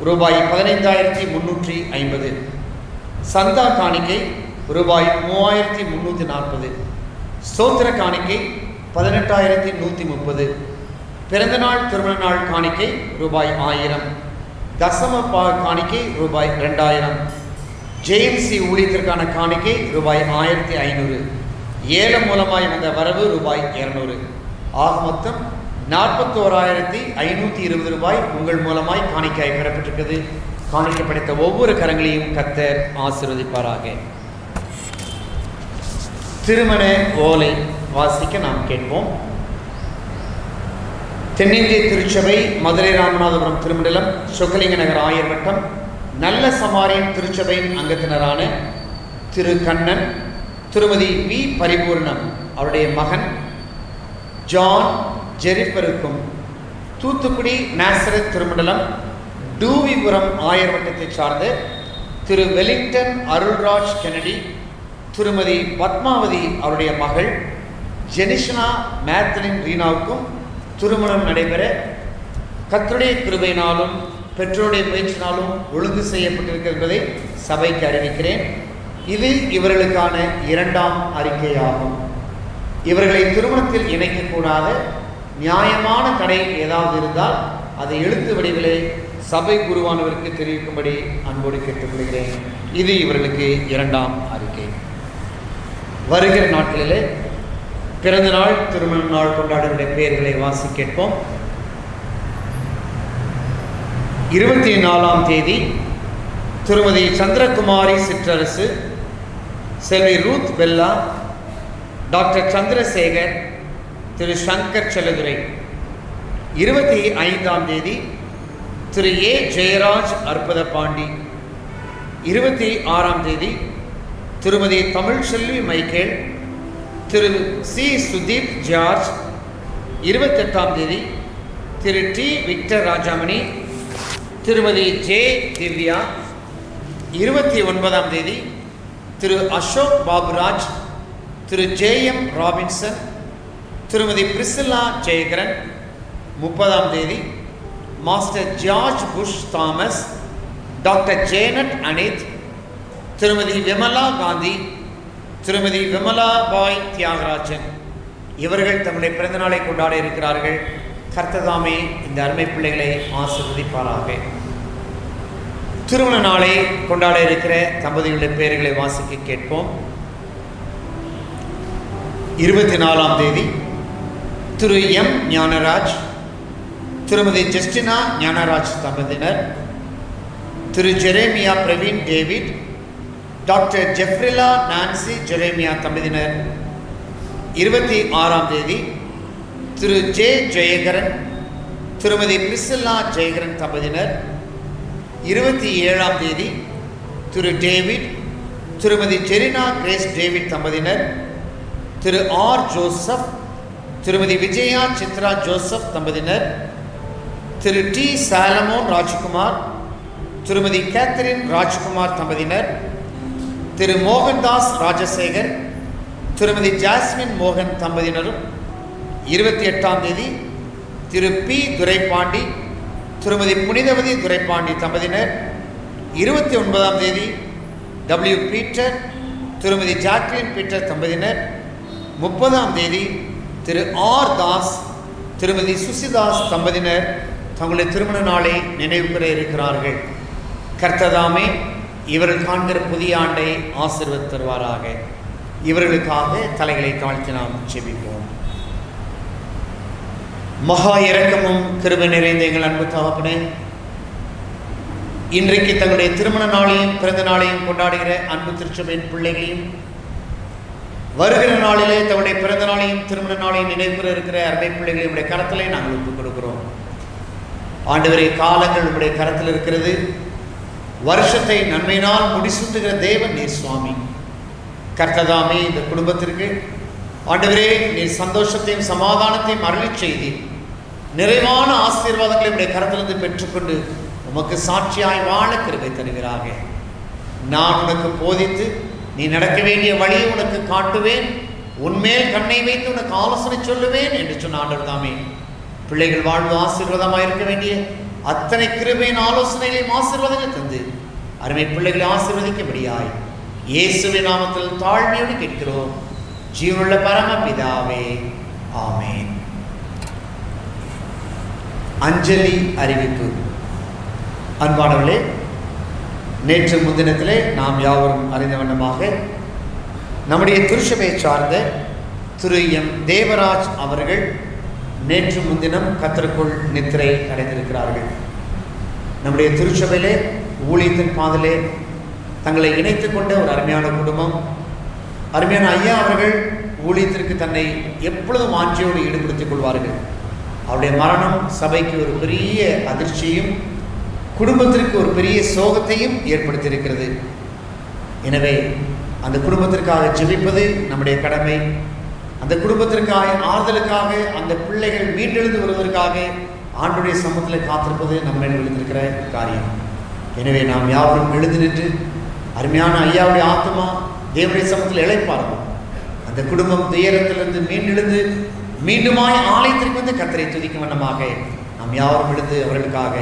ரூபாய் 15,350. சந்தா காணிக்கை ரூபாய் 3,340. ஸ்தோத்திர காணிக்கை 18,130. பிறந்தநாள் திருமண நாள் காணிக்கை ரூபாய் 1000. தசம காணிக்கை ரூபாய் 2000. ஜேஎம்சி ஊழியத்திற்கான காணிக்கை ரூபாய் 1500. ஏலம் மூலமாய் வந்த வரவு ரூபாய் 200. ஆக மொத்தம் 41,520 ரூபாய் உங்கள் மூலமாய் காணிக்கையாய் பெறப்பட்டிருக்கிறது. காணிக்கை படைத்த ஒவ்வொரு கரங்களையும் கர்த்தர் ஆசீர்வதிப்பாராக. திருமண ஓலை வாசிக்க நாம் கேட்போம். தென்னிந்திய திருச்சபை மதுரை ராமநாதபுரம் திருமண்டலம் சொக்கலிங்க நகர் ஆயர் வட்டம் நல்ல சமாரியன் திருச்சபையின் அங்கத்தினரான திரு கண்ணன் திருமதி வி பரிபூர்ணம் அவருடைய மகன் ஜான் ஜெரிஃபருக்கும் தூத்துக்குடி நாசரத் திருமண்டலம் டூவிபுரம் ஆயர் வட்டத்தை சார்ந்த திரு வெலிங்டன் அருள்ராஜ் கெனடி திருமதி பத்மாவதி அவருடைய மகள் ஜெனிஷனா மேத்லின் ரீனாவுக்கும் திருமணம் நடைபெற கர்த்தருடைய கிருபையினாலும் பெற்றோருடைய முயற்சினாலும் ஒழுங்கு செய்யப்பட்டிருக்கிறதை சபைக்கு அறிவிக்கிறேன். இது இவர்களுக்கான 2ஆம் அறிக்கையாகும். இவர்களை திருமணத்தில் இணைக்கக்கூடாத நியாயமான தடை ஏதாவது இருந்தால் அதை எழுத்து வடிவிலே சபை குருவானவருக்கு தெரிவிக்கும்படி அன்போடு கேட்டுக்கொள்கிறேன். இது இவர்களுக்கு 2ஆம் அறிக்கை. வருகிற நாட்களிலே பிறந்த நாள், திருமண நாள் கொண்டாடுடைய பெயர்களை வாசி கேட்போம். 24ஆம் தேதி திருமதி சந்திரகுமாரி சிற்றரசு, செல்வி ரூத் பெல்லா, டாக்டர் சந்திரசேகர், திரு சங்கர் செல்லதுரை. 25ஆம் தேதி திரு ஏ ஜெயராஜ் அற்புத பாண்டி. 26ஆம் தேதி திருமதி தமிழ்செல்வி மைக்கேல், திரு சி சுதீப் ஜார்ஜ். 28ஆம் தேதி திரு டி விக்டர் ராஜாமணி, திருமதி ஜே திவ்யா. 29ஆம் தேதி திரு அசோக் பாபுராஜ், திரு ஜே.எம். ராபின்சன், திருமதி பிரிசில்லா ஜெயகரன். 30ஆம் தேதி master George Bush Thomas, doctor Janet Anith, திருமதி விமலா காந்தி, திருமதி விமலா பாய் தியாகராஜன். இவர்கள் தம்முடைய பிறந்தநாளை கொண்டாட இருக்கிறார்கள். கர்த்ததாமே இந்த அருமை பிள்ளைகளை ஆசீர்வதிப்பாராக. திருமண நாளை கொண்டாட இருக்கிற தம்பதிகளுடைய பெயர்களை வாசிக்க கேட்போம். 24ஆம் தேதி திரு எம். ஞானராஜ், திருமதி ஜஸ்டினா ஞானராஜ் தம்பதியினர், திரு ஜெரேமியா பிரவீன் டேவிட், டாக்டர் ஜெஃப்ரிலா நான்சி ஜெரேமியா தம்பதியினர். 26ஆம் தேதி திரு ஜே ஜெயகரன், திருமதி பிரிசில்லா ஜெயகரன் தம்பதியினர். 27ஆம் தேதி திரு டேவிட், திருமதி ஜெரினா கிரேஸ் டேவிட் தம்பதியினர். திரு ஆர் ஜோசப், திருமதி விஜயா சித்ரா ஜோசப் தம்பதியினர். திரு டி சாலமோன் ராஜ்குமார், திருமதி கேத்தரின் ராஜ்குமார் தம்பதியினர். திரு மோகன்தாஸ் ராஜசேகர், திருமதி ஜாஸ்மின் மோகன் தம்பதியினரும். 28ஆம் தேதி திரு பி துரைப்பாண்டி, திருமதி புனிதவதி துரைப்பாண்டி தம்பதியினர். 29ஆம் தேதி டபிள்யூ பீட்டர், திருமதி ஜாக்லின் பீட்டர் தம்பதியினர். 30ஆம் தேதி திரு ஆர் தாஸ், திருமதி சுசிதாஸ் தம்பதியினர் தங்களுடைய திருமண நாளை நினைவு பெற இருக்கிறார்கள். கர்த்ததாமே இவர்கள் காண்கிற புதிய ஆண்டை ஆசீர்வதித்து தருவாராக. இவர்களுக்காக தலைகளை தாழ்த்தி நாம் ஜெபிப்போம். மகா இரக்கமும் கிருபை நிறைந்த எங்கள் அன்பு தகப்பனே, இன்றைக்கு தங்களுடைய திருமண நாளையும் பிறந்த நாளையும் கொண்டாடுகிற அன்பு திருச்சபையின் பிள்ளைகளையும், வருகிற நாளிலே தங்களுடைய பிறந்த நாளையும் திருமண நாளையும் நினைவு இருக்கிற அருமை பிள்ளைகளையும் உடைய கரத்திலே நாங்கள் ஒப்புக் கொடுக்கிறோம். ஆண்டவரே, காலங்கள் உடைய கரத்தில் இருக்கிறது. வருஷத்தை நன்மையினால் முடிசூட்டுகிற தேவன் நீர் சுவாமி. கர்த்ததாமே இந்த குடும்பத்திற்கு ஆண்டவரே நீர் சந்தோஷத்தையும் சமாதானத்தையும் அருளி செய்தி நிறைவான ஆசீர்வாதங்களை உடைய கரத்திலிருந்து பெற்றுக்கொண்டு உமக்கு சாட்சியாய் வாழ கிருபை தருகிறாக. நான் உனக்கு போதித்து நீ நடக்க வேண்டிய வழியை உனக்கு காட்டுவேன், உன்மேல் கண்ணை வைத்து உனக்கு ஆலோசனை சொல்லுவேன் என்று சொன்ன ஆண்டவர் தாமே பிள்ளைகள் வாழ்வு ஆசீர்வாதமாக இருக்க வேண்டிய அத்தனை கிருபையின் ஆலோசனைகளையும் ஆசீர்வாதங்கள் தந்து அருமை பிள்ளைகளை ஆசீர்வதிக்கும்படியாய் இயேசுவின் நாமத்தில் தாழ்மையோடு கேட்கிறோம் ஜீவனுள்ள பரமபிதாவே, ஆமென். அஞ்சலி அறிவிப்பு. அன்பானவர்களே, நேற்று முன்தினத்திலே நாம் யாவரும் அறிந்த வண்ணமாக நம்முடைய திருச்சபையை சார்ந்த திரு எம். தேவராஜ் அவர்கள் நேற்று முன்தினம் கர்த்தருக்குள் நித்திரை அடைந்திருக்கிறார்கள். நம்முடைய திருச்சபையிலே ஊழியத்தின் பாதையிலே தங்களை இணைத்துக் கொண்ட ஒரு அருமையான குடும்பம். அருமையான ஐயா அவர்கள் ஊழியத்திற்கு தன்னை எப்பொழுதும் ஆட்சியோடு ஈடுபடுத்திக் கொள்வார்கள். அவருடைய மரணம் சபைக்கு ஒரு பெரிய அதிர்ச்சியும் குடும்பத்திற்கு ஒரு பெரிய சோகத்தையும் ஏற்படுத்தியிருக்கிறது. எனவே அந்த குடும்பத்திற்காக ஜெபிப்பது நம்முடைய கடமை. அந்த குடும்பத்திற்காக ஆறுதலுக்காக, அந்த பிள்ளைகள் மீண்டெழுந்து வருவதற்காக ஆண்டுடைய சமூகத்தில் காத்திருப்பது நம்ம எழுந்திருக்கிற காரியம். எனவே நாம் யாவரும் எழுந்து நின்று அருமையான ஐயாவுடைய ஆத்மா தேவனுடைய சமூகத்தில் இளைப்பாருவோம். அந்த குடும்பம் துயரத்திலிருந்து மீண்டெழுந்து மீண்டுமாய் ஆலயத்திற்கு வந்து கர்த்தரை துதிக்கும் வண்ணமாக நாம் யாவரும் எழுந்து அவர்களுக்காக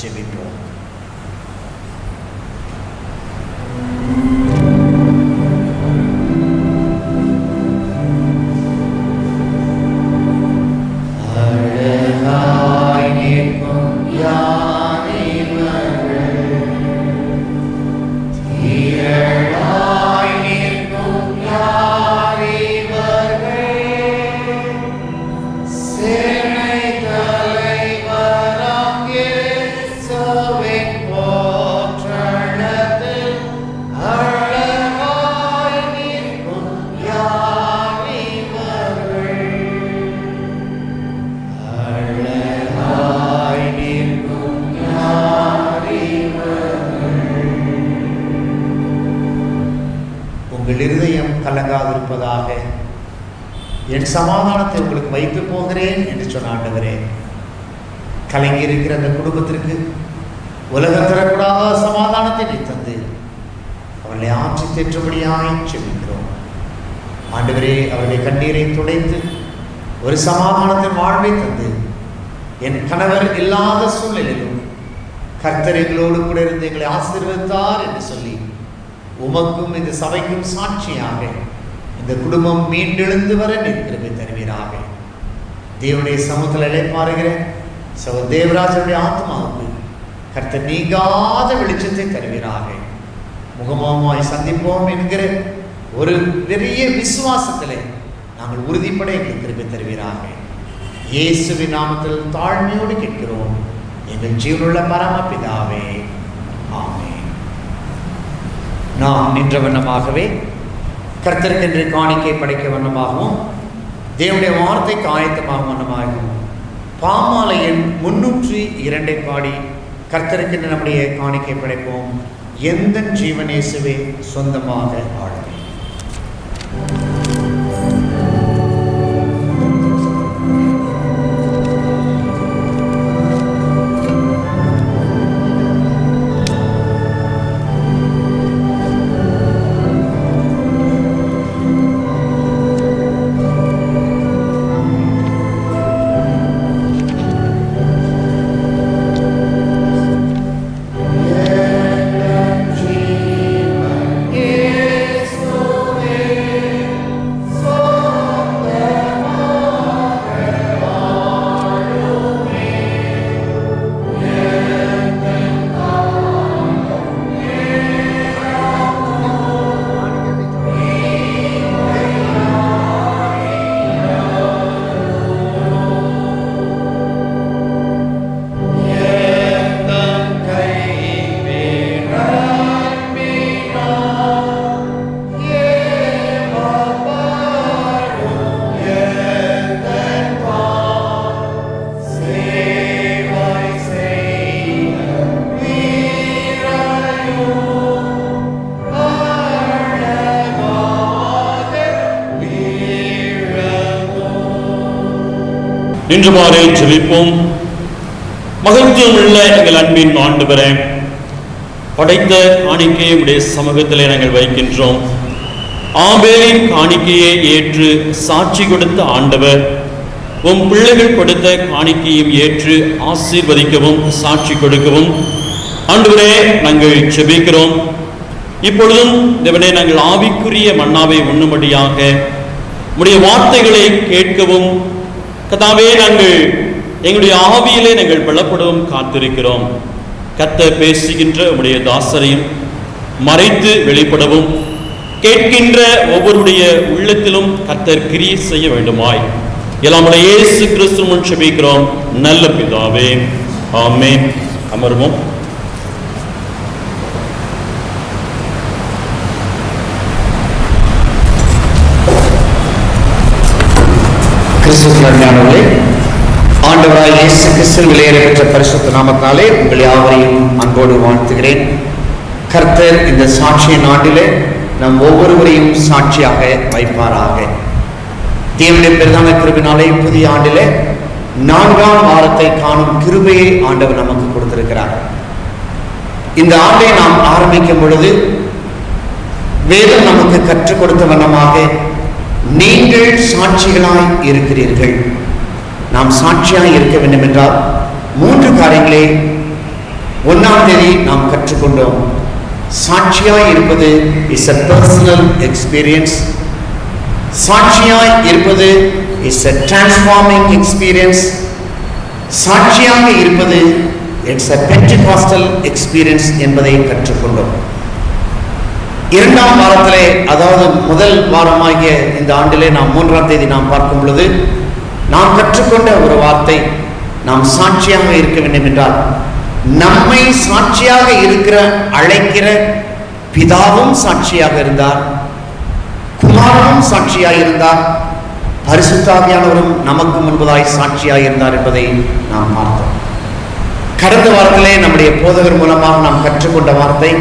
ஜெபிப்போம். யார் இவர்கள் சேனை தலைவராம் இயேசுவின் போற்றலத்தில் அழகாய் நிற்கும் யார் இவர்கள்? அழகாய் நிற்கும் யார் இவர்கள்? உங்கள் இருதயம் கலங்காதிருப்பதாக, என் சமாதானத்தை உங்களுக்கு வைத்து போகிறேன் என்று சொன்ன ஆண்டவரே, கலங்கி இருக்கிற அந்த குடும்பத்திற்கு உலகம் தரக்கூடாத சமாதானத்தை நீ தந்து அவர்களை ஆற்றி தேற்றும்படியாய் செபிக்கிறோம். ஆண்டவரே, அவருடைய கண்ணீரை துடைத்து ஒரு சமாதானத்தின் வாழ்வை தந்து, என் கணவர் இல்லாத சூழ்நிலையிலும் கர்த்தர் எங்களோடு கூட இருந்து எங்களை ஆசீர்வதித்தார் என்று சொல்லி உமக்கும் இந்த சபைக்கும் சாட்சியாக இந்த குடும்பம் மீண்டெழுந்து வர நீர் கிருபை தருவீராக. தேவனுடைய சமூகத்தில் இளைப்பாருகிற தேவராஜனுடைய ஆத்மாவுக்கு கர்த்தர் நீங்காத வெளிச்சத்தை தருவீராக. முகமாய் சந்திப்போம் என்கிற ஒரு பெரிய விசுவாசத்திலே நாங்கள் உறுதிப்பட எங்களுக்கு கிருபை தருவீராக. இயேசுவின் நாமத்தில் தாழ்மையோடு கேட்கிறோம் எங்கள் ஜீவனுள்ள பரமபிதாவே, ஆமென். நாம் நின்ற வண்ணமாகவே கர்த்தருக்கென்று காணிக்கை படைக்க வண்ணமாகவும் தேவனுடைய வார்த்தைக்கு ஆயத்தமாக வண்ணமாகவும் பாமாலை எண் 302 பாடி கர்த்தருக்கென்று நம்முடைய காணிக்கை படைப்போம். எந்த ஜீவனேசுவே சொந்தமாக ஆளுமே. இன்றுமாறே ஜெபிப்போம். மகிழ்ச்சியும் உள்ள எங்கள் அன்பின் ஆண்டவரே, படைத்த காணிக்கையை உடைய சமூகத்திலே நாங்கள் வைக்கின்றோம். ஆபேலின் காணிக்கையை ஏற்று சாட்சி கொடுத்த ஆண்டவர், உம் பிள்ளைகள் கொடுத்த காணிக்கையும் ஏற்று ஆசீர்வதிக்கவும் சாட்சி கொடுக்கவும் ஆண்டவரே நாங்கள் ஜெபிக்கிறோம். இப்பொழுதும் தேவனே, நாங்கள் ஆவிக்குரிய மன்னாவை உண்ணும்படியாக உம்முடைய வார்த்தைகளை கேட்கவும் கர்த்தாவே, நாங்கள் எங்களுடைய ஆவியிலே நாங்கள் பலப்படவும் காத்திருக்கிறோம். கர்த்தர் பேசுகின்ற உம்முடைய தாசரையும் மறைத்து வெளிப்படவும் கேட்கின்ற ஒவ்வொருடைய உள்ளத்திலும் கர்த்தர் கிரியை செய்ய வேண்டுமாய் எல்லாம் இயேசு கிறிஸ்து முன் ஜெபிக்கிறோம் நல்ல பிதாவே, ஆமென். அமர்வோம். கிறிஸ்துவிலே ஆண்டவராய் இயேசு கிறிஸ்துவின் விலையேறப்பெற்ற பரிசுத்த நாமத்தாலே உங்கள் யாவரையும் அன்போடு வாழ்த்துகிறேன். கர்த்தர் இந்த சாட்சியின் ஆண்டிலே நம் ஒவ்வொருவரையும் சாட்சியாக வைப்பாராக. தேவனுடைய பிரதான கிருபையினாலே புதிய ஆண்டிலே 4ஆம் வாரத்தை காணும் கிருபையை ஆண்டவர் நமக்கு கொடுத்திருக்கிறார். இந்த ஆண்டை நாம் ஆரம்பிக்கும் பொழுது வேதம் நமக்கு கற்றுக் கொடுத்த வண்ணமாக நீங்கள் சாட்சிகளாய் இருக்கிறீர்கள். நாம் சாட்சியாய் இருக்க வேண்டும் என்றால் 3 காரியங்களை 1ஆம் தேதி நாம் கற்றுக்கொண்டோம். சாட்சியாய் இருப்பது இஸ் a personal experience. சாட்சியாய் இருப்பது இஸ் a transforming experience. சாட்சியாக இருப்பது இட்ஸ் a Pentecostal experience என்பதை கற்றுக்கொண்டோம். 2ஆம் வாரத்திலே, அதாவது முதல் வாரமாகிய இந்த ஆண்டிலே நாம் 3ஆம் தேதி நாம் பார்க்கும் பொழுது நாம் கற்றுக்கொண்ட ஒரு வார்த்தை, நாம் சாட்சியாக இருக்க வேண்டும் என்றால் நம்மை சாட்சியாக இருக்கிற அழைக்கிற பிதாவும் சாட்சியாக இருந்தார், குமாரனும் சாட்சியாக இருந்தார், பரிசுத்த ஆவியானவரும் நமக்கு முன்பதாய் சாட்சியாக இருந்தார் என்பதை நாம் பார்த்தோம். கடந்த வாரத்திலே நம்முடைய போதகர் மூலமாக நாம் கற்றுக்கொண்ட வார்த்தை,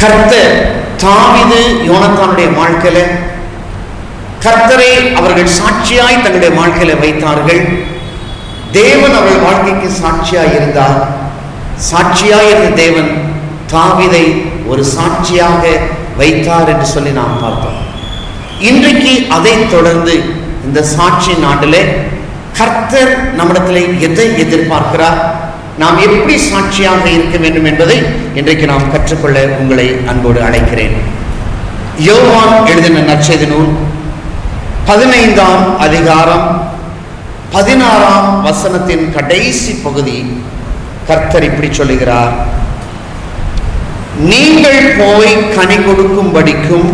கர்த்தர் தாவீது யோனத்தானுடைய வாழ்க்கையில கர்த்தரை அவர்கள் சாட்சியாய் தங்களுடைய வாழ்க்கையில வைத்தார்கள். தேவன் அவர்கள் வாழ்க்கைக்கு சாட்சியாய் இருந்தார். சாட்சியாய் இருந்த தேவன் தாவீதை ஒரு சாட்சியாக வைத்தார் என்று சொல்லி நாம் பார்த்தோம். இன்றைக்கு அதை தொடர்ந்து இந்த சாட்சி நாட்டிலே கர்த்தர் நம்மிடத்தில் எதை எதிர்பார்க்கிறார், நாம் எப்படி சாட்சியாக இருக்க வேண்டும் என்பதை இன்றைக்கு நாம் கற்றுக்கொள்ள உங்களை அன்போடு அழைக்கிறேன். யோவான் எழுதின நற்செய்தி நூல் 15ஆம் அதிகாரம் 16ஆம் வசனத்தின் கடைசி பகுதி கர்த்தர் இப்படி சொல்லுகிறார், நீங்கள் போய் கனி கொடுக்கும்படிக்கும்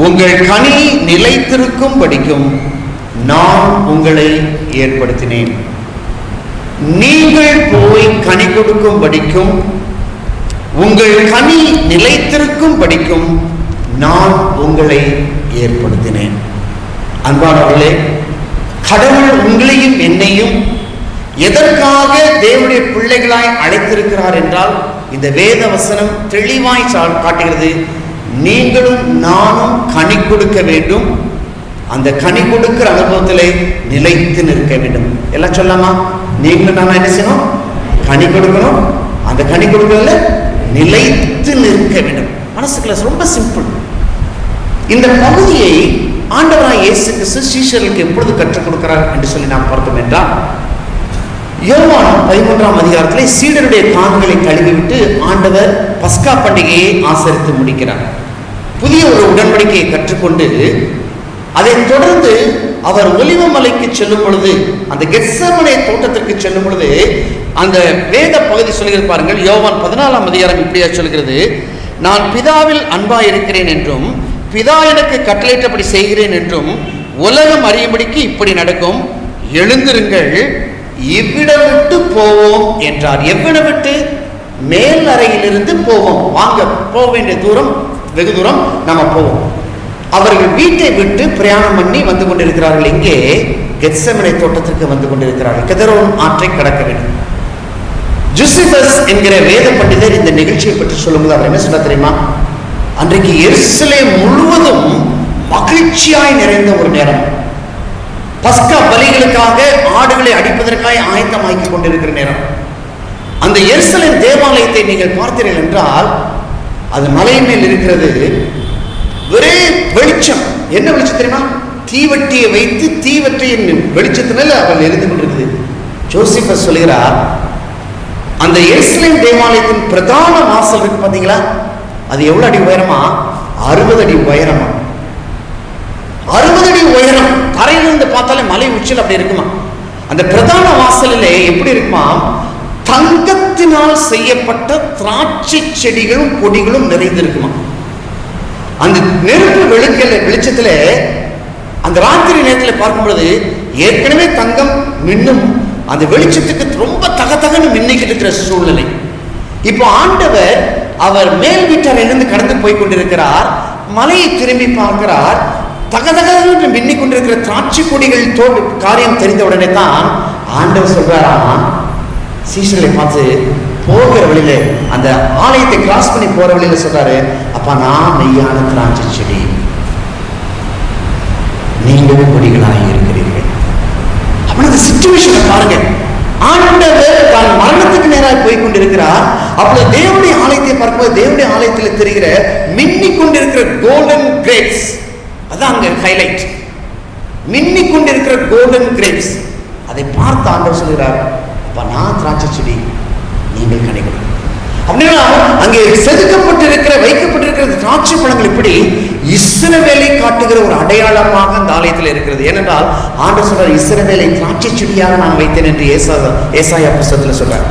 உங்கள் கனி நிலைத்திருக்கும்படிக்கும் நான் உங்களை ஏற்படுத்தினேன். நீங்கள் போய் கனி கொடுக்கும்படிக்கும் உங்கள் கனி நிலைத்திருக்கும்படிக்கும் நான் உங்களை ஏற்படுத்தினேன். அன்பானவர்களே, கடவுள் உங்களையும் என்னையும் எதற்காக தேவனுடைய பிள்ளைகளாய் அழைத்திருக்கிறார் என்றால், இந்த வேத வசனம் தெளிவாய் காட்டுகிறது, நீங்களும் நானும் கனி கொடுக்க வேண்டும், அந்த கனி கொடுக்கிற அனுபவத்திலே நிலைத்து நிற்க வேண்டும். எல்லாம் சொல்லாமா? நீங்களும் நானும் என்ன செய்யணும்? கனி கொடுக்கணும், அந்த கனி கொடுக்கறதுல நிலைத்து நிற்க வேண்டும். மனசுக்குள்ள ரொம்ப சிம்பிள். இந்த பகுதியை ஆண்டவராய் இயேசு கிறிஸ்து சீஷர்களுக்கு எப்பொழுது கற்றுக் கொடுக்கிறார் என்று சொல்லி நாம் பார்த்தோம் என்றால், யோவான் 13ஆம் அதிகாரத்திலே சீடருடைய கால்களை கழுவிவிட்டு ஆண்டவர் பஸ்கா பண்டிகையை ஆசரித்து முடிக்கிறார். புதிய ஒரு உடன்படிக்கையை கற்றுக்கொண்டு அதைத் தொடர்ந்து அவர் ஒலிவ மலைக்கு செல்லும் பொழுது, அந்த கெத்செமனே தோட்டத்திற்கு செல்லும் பொழுது, அந்த வேத பகுதி சொல்கிறது பாருங்கள். யோவான் 14ஆம் அதிகாரம் இப்படியா சொல்கிறது, நான் பிதாவில் அன்பாய் இருக்கிறேன் என்றும் பிதா எனக்கு கட்டளையிட்டபடி செய்கிறேன் என்றும் உலகம் அறியும்படிக்கு இப்படி நடக்கும், எழுந்திருங்கள், இவ்விடம் விட்டு போவோம் என்றார். எவ்விடம் விட்டு? மேல் அறையிலிருந்து போவோம். வாங்க, போக வேண்டிய தூரம் வெகு தூரம் நம்ம போவோம். அவர்கள் வீட்டை விட்டு பிரயாணம் பண்ணி வந்து கொண்டிருக்கிறார்கள். இங்கே கெத்செமனே தோட்டத்திற்கு வந்து கொண்டிருக்கிறார்கள். கெதரோன் ஆற்றை கடக்க வேண்டும். ஜோசிபஸ் என்கிற வேத பண்டிதர் இந்த நிகழ்ச்சியை பற்றி சொல்லும்போது அவர் என்ன சொல்ல தெரியுமா? அன்றைக்கு எருசலேம் முழுவதும் மகிழ்ச்சியாய் நிறைந்த ஒரு நேரம். பஸ்கா பலிகளுக்காக ஆடுகளை அடிப்பதற்காக ஆயத்தமாக்கிக் கொண்டிருக்கிற நேரம். அந்த எருசலேம் தேவாலயத்தை நீங்கள் பார்த்தீர்கள் என்றால், அது மலை மேல் இருக்கிறது. ஒரே வெளிச்சம். என்ன வெளிச்சம் தெரியுமா? தீவட்டியை வைத்து தீவட்டியின் வெளிச்சத்தினால அவள் எரிந்து கொண்டிருக்குது. ஜோசிபஸ் சொல்கிறார், அந்த எருசலேம் தேவாலயத்தின் பிரதான வாசல் இருக்கு பார்த்தீங்களா, அது எவ்வளவு அடி உயரமா? 60 அடி உயரமா. 60 அடி உயரம். தரையிலிருந்து பார்த்தாலே மலை உச்சில் அப்படி இருக்குமா. அந்த பிரதான வாசலிலே எப்படி இருக்குமா? தங்கத்தினால் செய்யப்பட்ட திராட்சை செடிகளும் கொடிகளும் நிறைந்திருக்குமா. அந்த நெருப்பு வெளிச்சத்துல அந்த ராத்திரி நேரத்தில் பார்க்கும் பொழுது ஏற்கனவே தங்கம் மின்னும், அந்த வெளிச்சத்துக்கு ரொம்ப தகதகன்னு மின்னிக்கிட்டு இருக்கிற சூழ்நிலை. இப்போ ஆண்டவர் அவர் மேல் வீட்டாரிலிருந்து கடந்து போய் கொண்டிருக்கிறார். மலையை திரும்பி பார்க்கிறார். தகதகன்னு மின்னிக் கொண்டிருக்கிற திராட்சை கொடிகள் தோடு காரியம் தெரிந்த உடனே தான் ஆண்டவர் சொல்றாரா, சீஷர்களை பார்த்து போகிற வழியில அந்த ஆலயத்தை கிராஸ் பண்ணி போற வழியில சொல்றாரு, அப்பா நான் மெய்யான திராட்சை செடி, நீங்கள் கொடிகளாக இருக்கிறீர்கள். அப்ப அந்த சிச்சுவேஷனை பாருங்க. ஆண்டவர் தான் மரணத்துக்கு நேராக போய் கொண்டிருக்கிறார். அப்பொழுது தேவனுடைய ஆலயத்தை பார்க்கும்போது தேவனுடைய ஆலயத்தில் தெரிகிற மின்னிக் கொண்டிருக்கிற கோல்டன் கிரேப்ஸ், அதான் அங்க ஹைலைட். மின்னிக் கொண்டிருக்கிற கோல்டன் கிரேப்ஸ், அதை பார்த்து ஆண்டவர் சொல்கிறார், அப்ப நான் திராட்சை செடி, நீங்கள் கனி கொடுங்க. அப்படின்னா அங்கே செதுக்கப்பட்டிருக்கிற வைக்கப்பட்டிருக்கிற திராட்சை பழங்கள் இப்படி இஸ்ரவேலை காட்டுகிற ஒரு அடையாளமாக அந்த ஆலயத்தில் இருக்கிறது. ஏனென்றால் ஆண்டவர் சொல்றார், இஸ்ரவேலை திராட்சை செடியாக நான் வைத்தேன் என்று ஏசாயா புஸ்தகத்தில் சொல்றார்.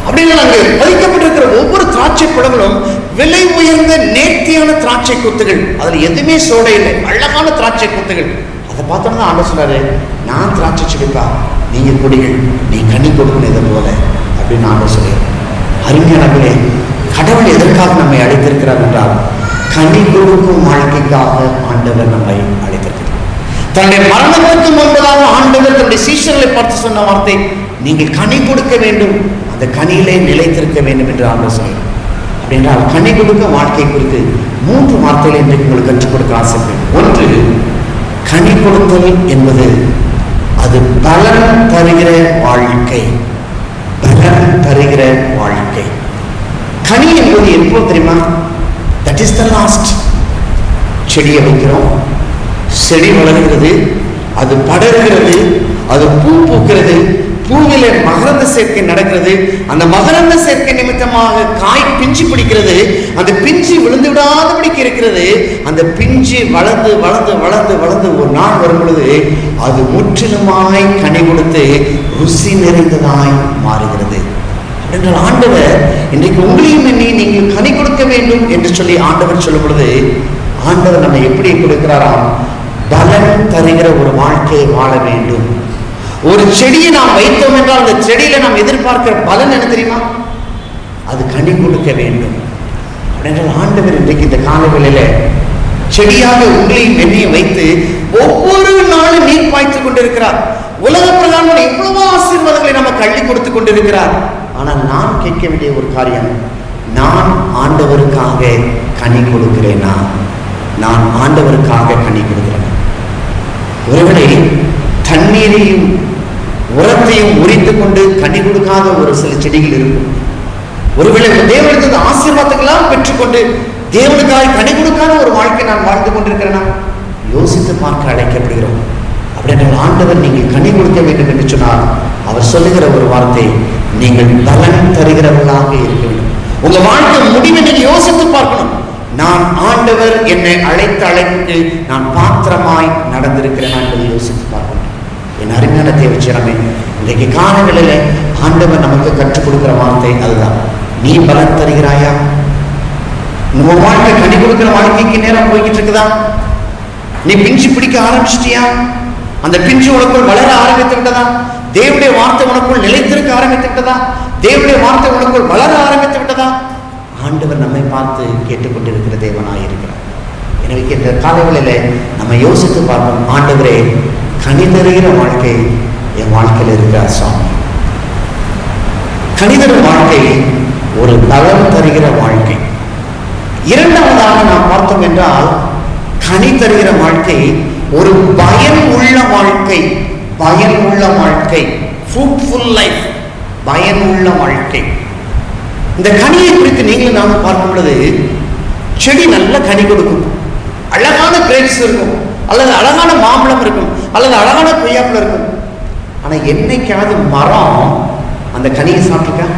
அப்படின்னா அங்கே வைக்கப்பட்டிருக்கிற ஒவ்வொரு திராட்சை பழங்களும் விலை உயர்ந்த நேர்த்தியான திராட்சை கொத்துகள், அதுல எதுவுமே சோடை இல்லை, அழகான திராட்சை கொத்துகள். அதை பார்த்தோம்னா ஆண்டவர் சொல்றாரு, நான் திராட்சை செடிப்பா, நீங்க கொடிகள், நீ கனி கொடுக்கணும் இதை போல அப்படின்னு ஆண்டவர் சொல்றாரு. அருமையானவர்களே, கடவுள் எதற்காக நம்மை அழைத்திருக்கிறார் என்றால் கனி கொடுக்கும் வாழ்க்கைக்காக ஆண்டவர் நம்மை அழைத்திருக்கிறார். தன்னுடைய மரணத்திற்கு முன்பதாக ஆண்டவர் தன்னுடைய சீஷர்களை பார்த்து சொன்ன வார்த்தை, நீங்கள் கனி கொடுக்க வேண்டும், அந்த கனியிலே நிலைத்திருக்க வேண்டும் என்று ஆண்டவர் சொல்கிறார். அப்படின்றால் கனி கொடுக்க வாழ்க்கை குறித்து 3 வார்த்தைகளை இன்றைக்கு உங்களுக்கு கற்றுக் கொடுக்க ஆசைப்படுகிறேன். ஒன்று, கனி கொடுத்தல் என்பது அது பலன் தருகிற வாழ்க்கை. பலன் தருகிற வாழ்க்கை. கனி என்பது எப்போ தெரியுமா? That is the last. செடியை வைக்கிறோம், செடி வளர்கிறது, அது படர்கிறது, அது பூ பூக்கிறது, பூவில மகரந்த சேர்க்கை நடக்கிறது, அந்த மகரந்த சேர்க்கை நிமித்தமாக காய் பிஞ்சு பிடிக்கிறது, அந்த பிஞ்சு விழுந்து விடாதபடிக்கு இருக்கிறது. அந்த பிஞ்சு வளர்ந்து வளர்ந்து வளர்ந்து வளர்ந்து ஒரு நாள் வரும் பொழுது அது முற்றிலுமாய் கனி கொடுத்து ருசி நிறைந்ததாய் மாறுகிறது. என்றால் ஆண்டவர் இன்றைக்கு உங்களையும் எண்ணி நீங்கள் கனி கொடுக்க வேண்டும் என்று சொல்லி ஆண்டவர் சொல்லும் பொழுது ஆண்டவர் நம்ம எப்படி கொடுக்கிறாராம்? பலன் தருகிற ஒரு வாழ்க்கையை வாழ வேண்டும். ஒரு செடியை நாம் வைத்தோம் என்றால் அந்த செடியில நாம் எதிர்பார்க்கிற பலன் என்ன தெரியுமா? அது கனி கொடுக்க வேண்டும். அப்படின்றால் ஆண்டவர் இன்றைக்கு இந்த காலங்களில செடியாக உங்களையும் என்னையும் வைத்து ஒவ்வொரு நாளும் நீர் பாய்த்து கொண்டிருக்கிறார். உலக பிரகாரம் எவ்வளவோ ஆசீர்வாதங்களை நமக்கு அள்ளி கொடுத்து கொண்டிருக்கிறார். ஆனால் நான் கேட்க வேண்டிய ஒரு காரியம், நான் ஆண்டவருக்காக கனி கொடுக்கிறேனா? நான் ஆண்டவருக்காக கனி கொடுக்கிறேன். ஒருவேளை தண்ணீரையும் உரத்தையும் உரித்து கொண்டு கனி கொடுக்காத ஒரு சில செடிகள் இருக்கும். ஒருவேளை தேவனுக்கு ஆசீர்வாதங்களாம் பெற்றுக்கொண்டு தேவனுக்காக கனி கொடுக்காத ஒரு வாழ்க்கை நான் வாழ்ந்து கொண்டிருக்கிறேனா? யோசித்து பார்க்க அழைக்கப்படுகிறோம். அப்படின்ற ஆண்டவர் நீங்கள் கனி கொடுக்க வேண்டும் என்று சொன்னால் அவர் சொல்லுகிற ஒரு வார்த்தை, நீங்கள் பலன் தருகிறவர்களாக இருக்க வேண்டும். உங்க வாழ்க்கை முடிவை நீங்க யோசித்து பார்க்கணும். நான் ஆண்டவர் என்னை அழைத்த அழைப்புக்கு நான் பாத்திரமாய் நடந்திருக்கிறேன் என்பதை யோசித்து பார்க்கணும். என் அருமையான தேவச்சனமே, இன்றைக்கு காலங்களில் ஆண்டவர் நமக்கு கற்றுக் கொடுக்கிற வார்த்தை அதுதான். நீ பலன் தருகிறாயா? நம்ம வாழ்க்கை கனி கொடுக்கிற வாழ்க்கைக்கு நேரம் போய்கிட்டு இருக்குதா? நீ பிஞ்சு பிடிக்க ஆரம்பிச்சிட்டியா? அந்த பிஞ்சு உனக்குள் வளர ஆரம்பித்து விட்டதா? தேவனுடைய வார்த்தை உனக்குள் நிலைத்திருக்க ஆரம்பித்து விட்டதா? தேவனுடைய வார்த்தை உனக்குள் வளர ஆரம்பித்து விட்டதா? ஆண்டவர் நம்மை பார்த்து கேட்டுக்கொண்டிருக்கிற தேவனாய் இருக்கிறார். எனவே இந்த காலங்களில் நம்ம யோசித்து பார்ப்போம், ஆண்டவரே கனி தருகிற வாழ்க்கை என் வாழ்க்கையில் இருக்கிற சுவாமி. கனி தரும் வாழ்க்கை ஒரு பலன் தருகிற வாழ்க்கை. இரண்டாவதாக நாம் பார்த்தோம் என்றால் கனி தருகிற வாழ்க்கை ஒரு பயன் உள்ள வாழ்க்கை. பயன் உள்ள வாழ்க்கை, ஃப்ரூட்ஃபுல் லைஃப், பயன் உள்ள வாழ்க்கை. இந்த கனியை குறித்து நீங்களும் நானும் பார்க்கும் பொழுது செடி நல்ல கனி கொடுக்கும், அழகான கிரேப்ஸ் இருக்கும், அல்லது அழகான மாம்பழம் இருக்கும், அல்லது அழகான கொய்யாப்பழம் இருக்கும். ஆனா என்னைக்காவது மரம் அந்த கனியை சாப்பிட்டுருக்கா?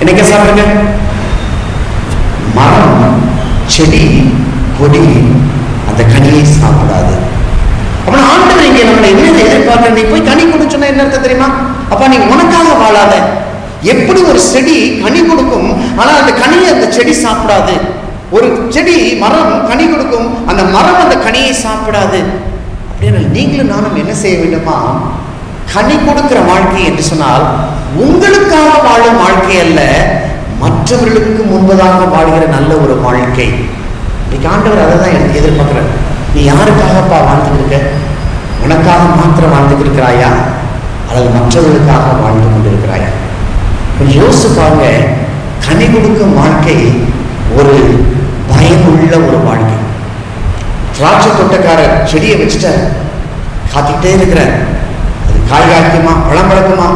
என்னைக்கா சாப்பிட்டுருக்க? மரம், செடி, கொடி அந்த கனியை சாப்பிடாது. அப்ப ஆண்டவர் இங்கே நம்மளை என்ன எதிர்பார்க்க? நீ போய் கனி கொடுச்சோன்னா என்ன அர்த்தம் தெரியுமா? அப்ப நீ உனக்காக வாழாத. எப்படி ஒரு செடி கனி கொடுக்கும், ஆனா அந்த கனியை அந்த செடி சாப்பிடாது. ஒரு செடி மரம் கனி கொடுக்கும், அந்த மரம் அந்த கனியை சாப்பிடாது. அப்படின்னா நீங்களும் நானும் என்ன செய்ய வேண்டுமா? கனி கொடுக்கிற வாழ்க்கை என்று சொன்னால் உங்களுக்காக வாழும் வாழ்க்கை அல்ல, மற்றவர்களுக்கு முன்பதாக வாழ்கிற நல்ல ஒரு வாழ்க்கை. இன்னைக்கு ஆண்டவர் அதை தான் எதிர்பார்க்கிறார். நீ யாருக்காகப்பா வாழ்ந்துட்டு இருக்க? உனக்காக மாத்திரம் வாழ்ந்துட்டு இருக்கிறாயா, அல்லது மற்றவர்களுக்காக வாழ்ந்து கொண்டிருக்கிறாயா? கொஞ்சம் யோசிச்சு பாருங்க. கனி கொடுக்கும் வாழ்க்கை ஒரு பயனுள்ள ஒரு வாழ்க்கை. திராட்சை தோட்டக்காரர் செடியை வச்சுட்டார், காத்திக்கிட்டே இருக்கிறார். அது காய் காய்க்குமா, பழம் பழக்குமா?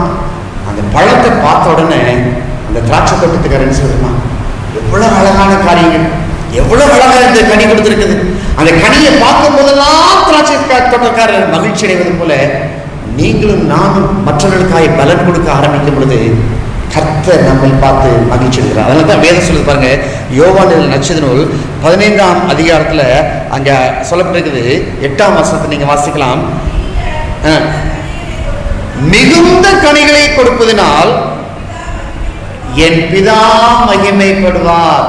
அந்த பழத்தை பார்த்த உடனே அந்த திராட்சை தோட்டத்துக்காரன் சொல்லுமா, எவ்வளவு அழகான காரியங்கள், எவ்வளவு அழகா இந்த கனி கொடுத்திருக்குது. அந்த கனியை பார்க்கும் போதெல்லாம் திராட்சை தோட்டக்காரர் மகிழ்ச்சி அடைவது போல நீங்களும் நானும் மற்றவர்களுக்காக பலன் கொடுக்க ஆரம்பிக்கும் பொழுது கர்த்தர் நம்மை பார்த்து மகிழ்ச்சி அடைகிறார். அதனால தான் வேதம் சொல்லுது பாருங்க, யோவான் நட்சத்திர நூல் 15ஆம் அதிகாரத்துல அங்க சொல்லப்பட்டிருக்குது. 8ஆம் வசனத்தை நீங்க வாசிக்கலாம். மிகுந்த கனிகளை கொடுப்பதனால் என் பிதா மகிமைப்படுவார்.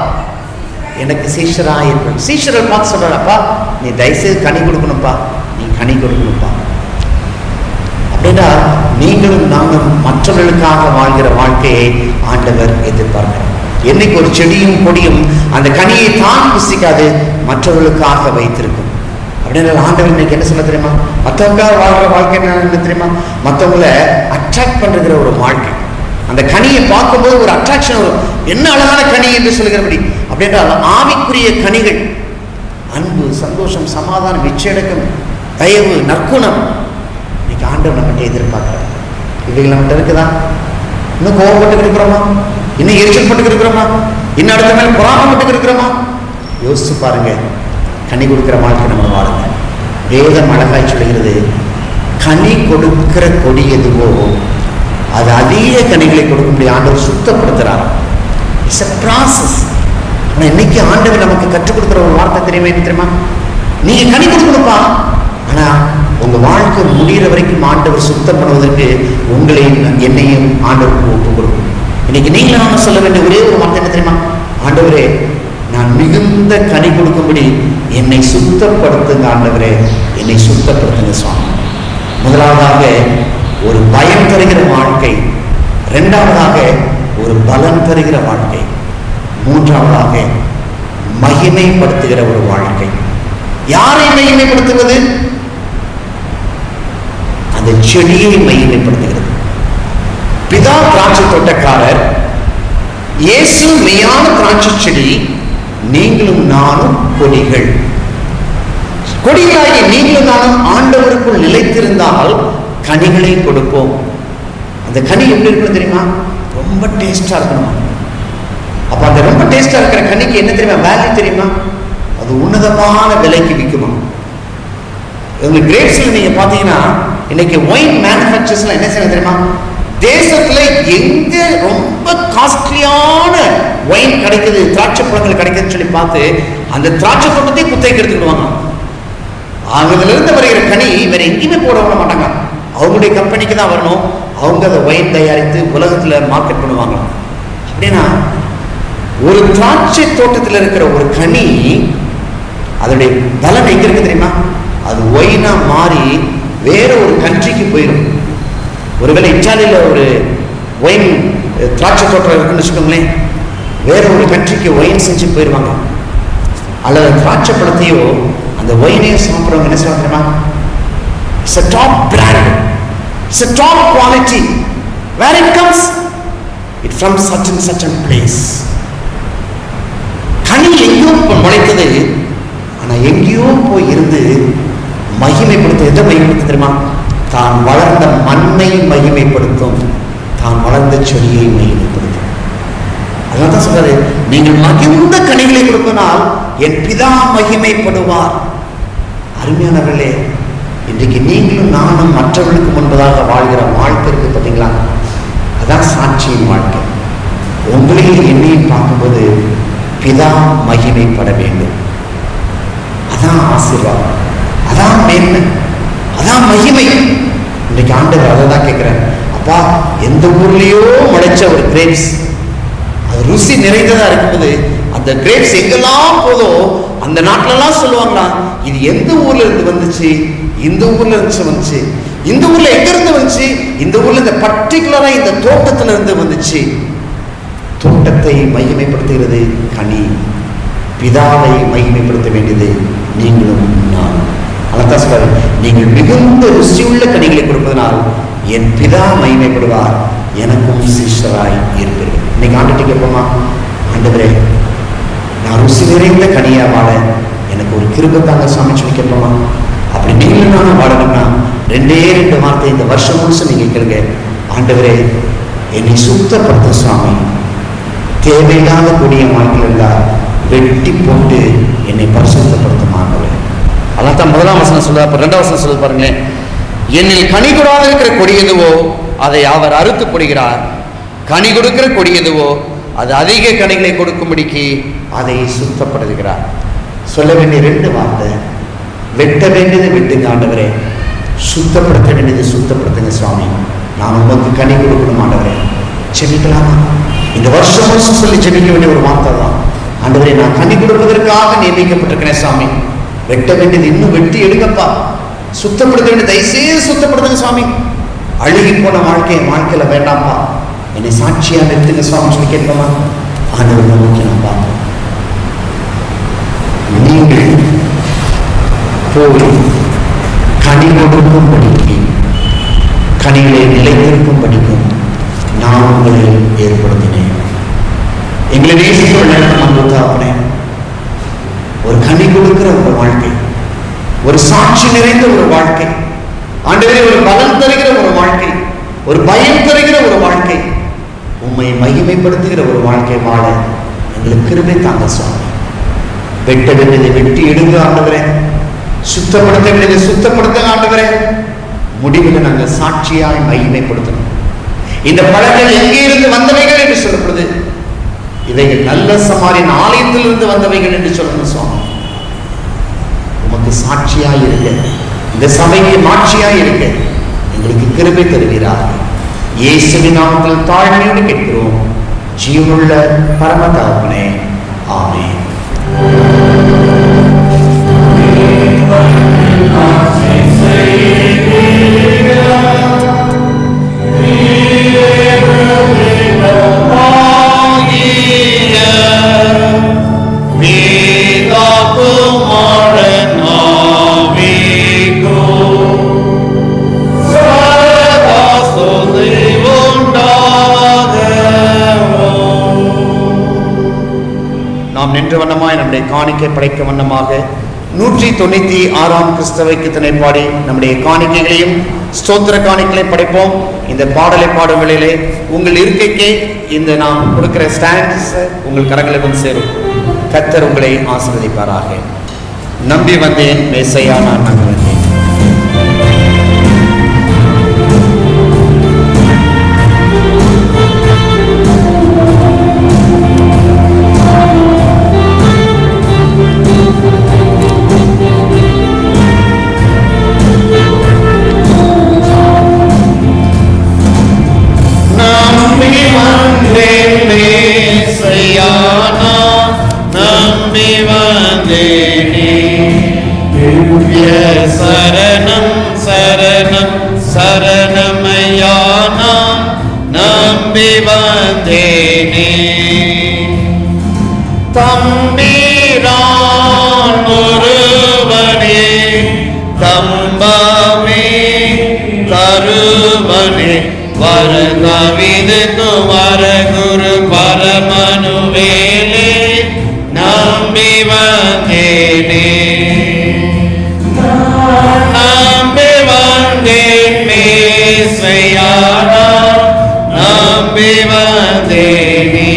எனக்கு சீஷராக இருக்கணும். சீஷர்கள் பார்த்து சொல்கிறாப்பா, நீ தயவுசெய்து கனி கொடுக்கணும்ப்பா, நீ கனி கொடுக்கணும்ப்பா. அப்படின்னா நீங்களும் நானும் மற்றவர்களுக்காக வாழ்கிற வாழ்க்கையை ஆண்டவர் எதிர்பார்க்கிறார். என்னைக்கு ஒரு செடியும் கொடியும் அந்த கனியை தான் புசிக்காது, மற்றவர்களுக்காக வைத்திருக்கும். அப்படின்னா ஆண்டவர் இன்னைக்கு என்ன சொல்ல தெரியுமா? மற்றவங்களுக்காக வாழ்கிற வாழ்க்கை என்ன தெரியுமா? மற்றவங்களை அட்ராக்ட் பண்ணுகிற ஒரு வாழ்க்கை. அந்த கனியை பார்க்கும்போது ஒரு அட்ராக்ஷன் வரும். என்ன அழகான கனி என்று சொல்லுகிறபடி. அப்படின்றால் ஆவிக்குரிய கனிகள், அன்பு, சந்தோஷம், சமாதானம், இச்சையடக்கம், தயவு, நற்குணம், இன்னைக்கு ஆண்டவர் நம்மகிட்ட எதிர்பார்க்கிறார். இவைகள் நம்மகிட்ட இருக்குதா? இன்னும் கோபப்பட்டு இருக்கிறோமா? இன்னும் எரிச்சல் பட்டு இருக்கிறோமா? இன்னும் அடுத்த மேல பொறாமப்பட்டு இருக்கிறோமா? யோசிச்சு பாருங்க. கனி கொடுக்கிற வாழ்க்கை நம்ம வாழுங்க. வேதம் அழகாய் சொல்கிறது, கனி கொடுக்கிற கொடி எதுவோ அது அதிக கனிகளை கொடுக்கும்படி ஆண்டவர் சுத்தப்படுத்துறார். It's a process. ஆனால் இன்னைக்கு ஆண்டவர் நமக்கு கற்றுக் கொடுக்குற ஒரு வார்த்தை தெரியுமா? நீங்க கனி கொடுக்கணும்ப்பா, ஆனா உங்க வாழ்க்கை முடிகிற வரைக்கும் ஆண்டவர் சுத்தம் பண்ணுவதற்கு உங்களையும் என்னையும் ஆண்டவருக்கு ஒப்பு கொடுக்கும். இன்னைக்கு நீங்க நானும் சொல்ல வேண்டிய ஒரே ஒரு வார்த்தை என்ன தெரியுமா? ஆண்டவரே, நான் மிகுந்த கனி கொடுக்கும்படி என்னை சுத்தப்படுத்துங்க ஆண்டவரே, என்னை சுத்தப்படுத்துங்க சுவாமி. முதலாவதாக ஒரு பயம் தருகிற வாழ்க்கை, இரண்டாவதாக ஒரு பலன் தருகிற வாழ்க்கை, மூன்றாவதாக மகிமைப்படுத்துகிற ஒரு வாழ்க்கை. யாரை மகிமைப்படுத்துவது? அந்த செடியை மகிமைப்படுத்துகிறது. பிதா திராட்சை தோட்டக்காரர், இயேசு மெய்யான திராட்சை செடி, நீங்களும் நானும் கொடிகள். கொடிகளாகி நீங்களும் நானும் ஆண்டவருக்குள் நிலைத்திருந்தால் கனிகளை கொடுப்போம். அந்த கனி எப்படி இருக்கணும் தெரியுமா? ரொம்ப டேஸ்டா இருக்கணும். அப்ப அந்த ரொம்ப டேஸ்டா இருக்கிற கனிக்கு என்ன தெரியுமா வேல்யூ தெரியுமா? அது உன்னதமான விலைக்கு விற்குமா. உங்க கிரேப்ஸ்ல நீங்க பாத்தீங்கன்னா இன்னைக்கு ஒயின் மேனுஃபேக்சர்ஸ்ல என்ன செய்யணும் தெரியுமா? தேசத்துல எங்க ரொம்ப காஸ்ட்லியான ஒயின் கிடைக்குது, திராட்சை பழங்கள் கிடைக்குதுன்னு சொல்லி பார்த்து அந்த திராட்சை தோட்டத்தை குத்தகைக்கு எடுத்துக்கிடுவாங்க. அதுல இருந்து வருகிற கனி வேற எங்கேயுமே போட விட மாட்டாங்க. அவங்களுடைய கம்பெனிக்கு தான் வரணும். அவங்க அதை ஒயின் தயாரித்து உலகத்துல மார்க்கெட் பண்ணுவாங்க. அப்படின்னா ஒரு திராட்சை தோட்டத்தில் இருக்கிற ஒரு கனி, அதனுடைய பலன் எங்க இருக்கு தெரியுமா? அது ஒயினா மாறி வேற ஒரு கண்ட்ரிக்கு போயிடும். ஒருவேளை இத்தாலியில ஒரு ஒயின் திராட்சை தோட்டம் இருக்குன்னு வச்சுக்கோங்களேன், வேற ஒரு கண்ட்ரிக்கு ஒயின் செஞ்சு போயிடுவாங்க. அல்லது திராட்சை பழத்தையோ அந்த ஒயினையும் சாப்பிட்றவங்க என்ன சொல்றாங்க தெரியுமா? It's a top brand, it's a top quality. Where it comes? It from such and such a place. கனி எங்கேயோ முளைத்தது, ஆனா எங்கேயோ போய் இருந்து மகிமைப்படுத்த. எதை மகிமைப்படுத்த தெரியுமா? தான் வளர்ந்த மண்ணை மகிமைப்படுத்தும், தான் வளர்ந்த செடியை மகிமைப்படுத்தும். அதனால தான் சொல்றாரு, நீங்கள் மகிழ்ந்த கனிகளை கொடுப்பதனால் என் பிதா மகிமைப்படுவார். அருமையானவர்களே, இன்றைக்கு நீங்களும் நானும் மற்றவர்களுக்கு முன்பதாக வாழ்கிற வாழ்க்கை இருக்கு பார்த்தீங்களா? அதான் சாட்சியின் வாழ்க்கை. உங்களையும் என்னையும் பார்க்கும்போது பிதா மகிமைப்பட வேண்டும். அதான் ஆசீர்வாதம், அதான் மேன்மை, அதான் மகிமை. இன்னைக்கு ஆண்டவர் அதை தான் கேட்கிறேன். அப்பா, எந்த ஊர்லயோ முளைச்ச ஒரு கிரேப்ஸ், அது ருசி நிறைந்ததா இருக்கும்போது அந்த கிரேப்ஸ் எங்கெல்லாம் போதோ அந்த நாட்டிலெல்லாம் சொல்லுவாங்களா, இது எந்த ஊர்ல இருந்து வந்துச்சு, இந்த ஊர்ல இருந்து வந்துச்சு, இந்த ஊர்ல எங்க இருந்து வந்துச்சு, இந்த ஊர்ல இந்த பர்டிகுலரா இந்த தோட்டத்துல இருந்து வந்துச்சு. தோட்டத்தை மகிமைப்படுத்துகிறது கனி, பிதாவை மகிமைப்படுத்த வேண்டியது நீங்களும் நானும். அதான் சொல்றாரு, நீங்கள் மிகுந்த ருசியுள்ள கனிகளை கொடுப்பதனால் என் பிதா மகிமைப்படுவார், எனக்கும் சீஷராய் இருப்பீர்கள். இன்னைக்கு ஆண்டுட்டு கேட்போமா? ஆண்டவரே, நான் ருசி நிறைந்த கனியா வாழ எனக்கு ஒரு கிருபைத்தாங்க சாமி சொல்லி கேட்போமா? அப்படி நீங்களும் நானும் வாழணும்னா 2 வார்த்தை இந்த வருஷம் முழுசும் நீங்க கேளுங்க. ஆண்டவரே, என்னை சுத்தப்படுத்த சுவாமி, தேவையில்லாத கூடிய வாழ்க்கையில் இருந்தால் வெட்டி போட்டு என்னை பரிசுத்தப்படுத்தும் ஆண்டவரே. அதான் முதலாம் வசனம் சொல்லுது. அப்ப 2ஆம் வசனம் சொல்லுது பாருங்களேன். என்னில் கனி கொடாத இருக்கிற கொடி எதுவோ அதை அவர் அறுத்து போடுகிறார், கனி கொடுக்கிற கொடி எதுவோ அது அதிக கனிகளை கொடுக்கும்படிக்கு அதை சுத்தப்படுத்துகிறார். சொல்ல வேண்டிய 2 வார்த்தை, வெட்ட வேண்டியது வெட்டுங்க ஆண்டவரே, சுத்தப்படுத்த வேண்டியது சுத்தப்படுத்துங்க சுவாமி. நான் உங்களுக்கு கனி கொடுக்கணும் ஆண்டவரே. ஜெபிக்கலாமா? இந்த வருஷம் சொல்லி ஜெபிக்க வேண்டிய ஒரு வார்த்தை தான். ஆண்டவரே, நான் கனி கொடுப்பதற்காக நியமிக்கப்பட்டிருக்கிறேன் சாமி. வெட்ட வேண்டியது இன்னும் வெட்டி எடுங்கப்பா. சுத்தப்படுத்த வேண்டியது தயவுசெய்து சுத்தப்படுத்துங்க சுவாமி. அழுகி போன வாழ்க்கையில வேண்டாம்ப்பா, என்னை சாட்சியா நிறுத்துங்க சுவாமி சொல்லி கேட்போமா? ஆண்டவரை நோக்கி நான் பார்ப்போம். நீங்கள் போய் கனி கொடுக்கும் படிக்கும், கனிகளை நிலைத்திருக்கும் படிக்கும் நான் உங்களை ஏற்படுத்தினேன். எங்களை நேசித்துள்ள அன்புத்தாப்பனே, ஒரு கனி கொடுக்கிற ஒரு வாழ்க்கை, ஒரு சாட்சி நிறைந்த ஒரு வாழ்க்கை, ஆண்டவரே ஒரு பலன் தருகிற ஒரு வாழ்க்கை, ஒரு பயம் தருகிற ஒரு வாழ்க்கை, உம்மை மகிமைப்படுத்துகிற ஒரு வாழ்க்கை வாழ எங்களுக்கு கிருபை தாங்க சுவாமி. வெட்ட வேண்டியதை வெட்டி எடுங்க ஆண்டவரே, சுத்தப்படுத்த வேண்டியதை சுத்தப்படுத்த ஆண்டவரே. முடிவில் நாங்கள் சாட்சியாய் மகிமைப்படுத்தணும். இந்த பழங்கள் எங்கே இருந்து வந்தவைகள் என்று சொல்லப்படுது? இவைகள் நல்ல சமாரின் ஆலயத்திலிருந்து வந்தவைகள் என்று சொல்லணும் சுவாமி. உமக்கு சாட்சியாய் இருக்க, இந்த சபைக்கு மாட்சியாய் இருக்க எங்களுக்கு கிருபை தருவீராக. இயேசுவின் நாமத்தில் தாழ்மையோடு கேட்கிறோம் ஜீவனுள்ள பரம தகப்பனே, ஆமென். நாம் நின்ற வண்ணமாய் நம்முடைய காணிக்கை படைக்க வண்ணமாக 196 கிறிஸ்தவ கீர்த்தனை பாடி நம்முடைய காணிக்கைகளையும் ஸ்தோத்திர காணிக்கைகளையும் படைப்போம். இந்த பாடலை பாடும் வேளையிலே உங்கள் இருக்கைக்கே இந்த நாம் கொடுக்கிற ஸ்டாண்ட்ஸ் உங்கள் கரங்களை வந்து சேரும். கர்த்தர் உங்களை ஆசீர்வதிப்பாராக. நம்பி வந்தேன் மேசையா, நான் நம்பி வந்தேன். சரணம் சரணம் சரணமையானா நம்பி வந்தேனே. தம்பீரான் ஒருவனே தம்பமே தருவனே வரகவிதுக்கு வரகுரு பரமனுவேலே நம்பி வந்தேனே. நம்பி வந்தேன் மேசையானா நம்பி வந்தேனே.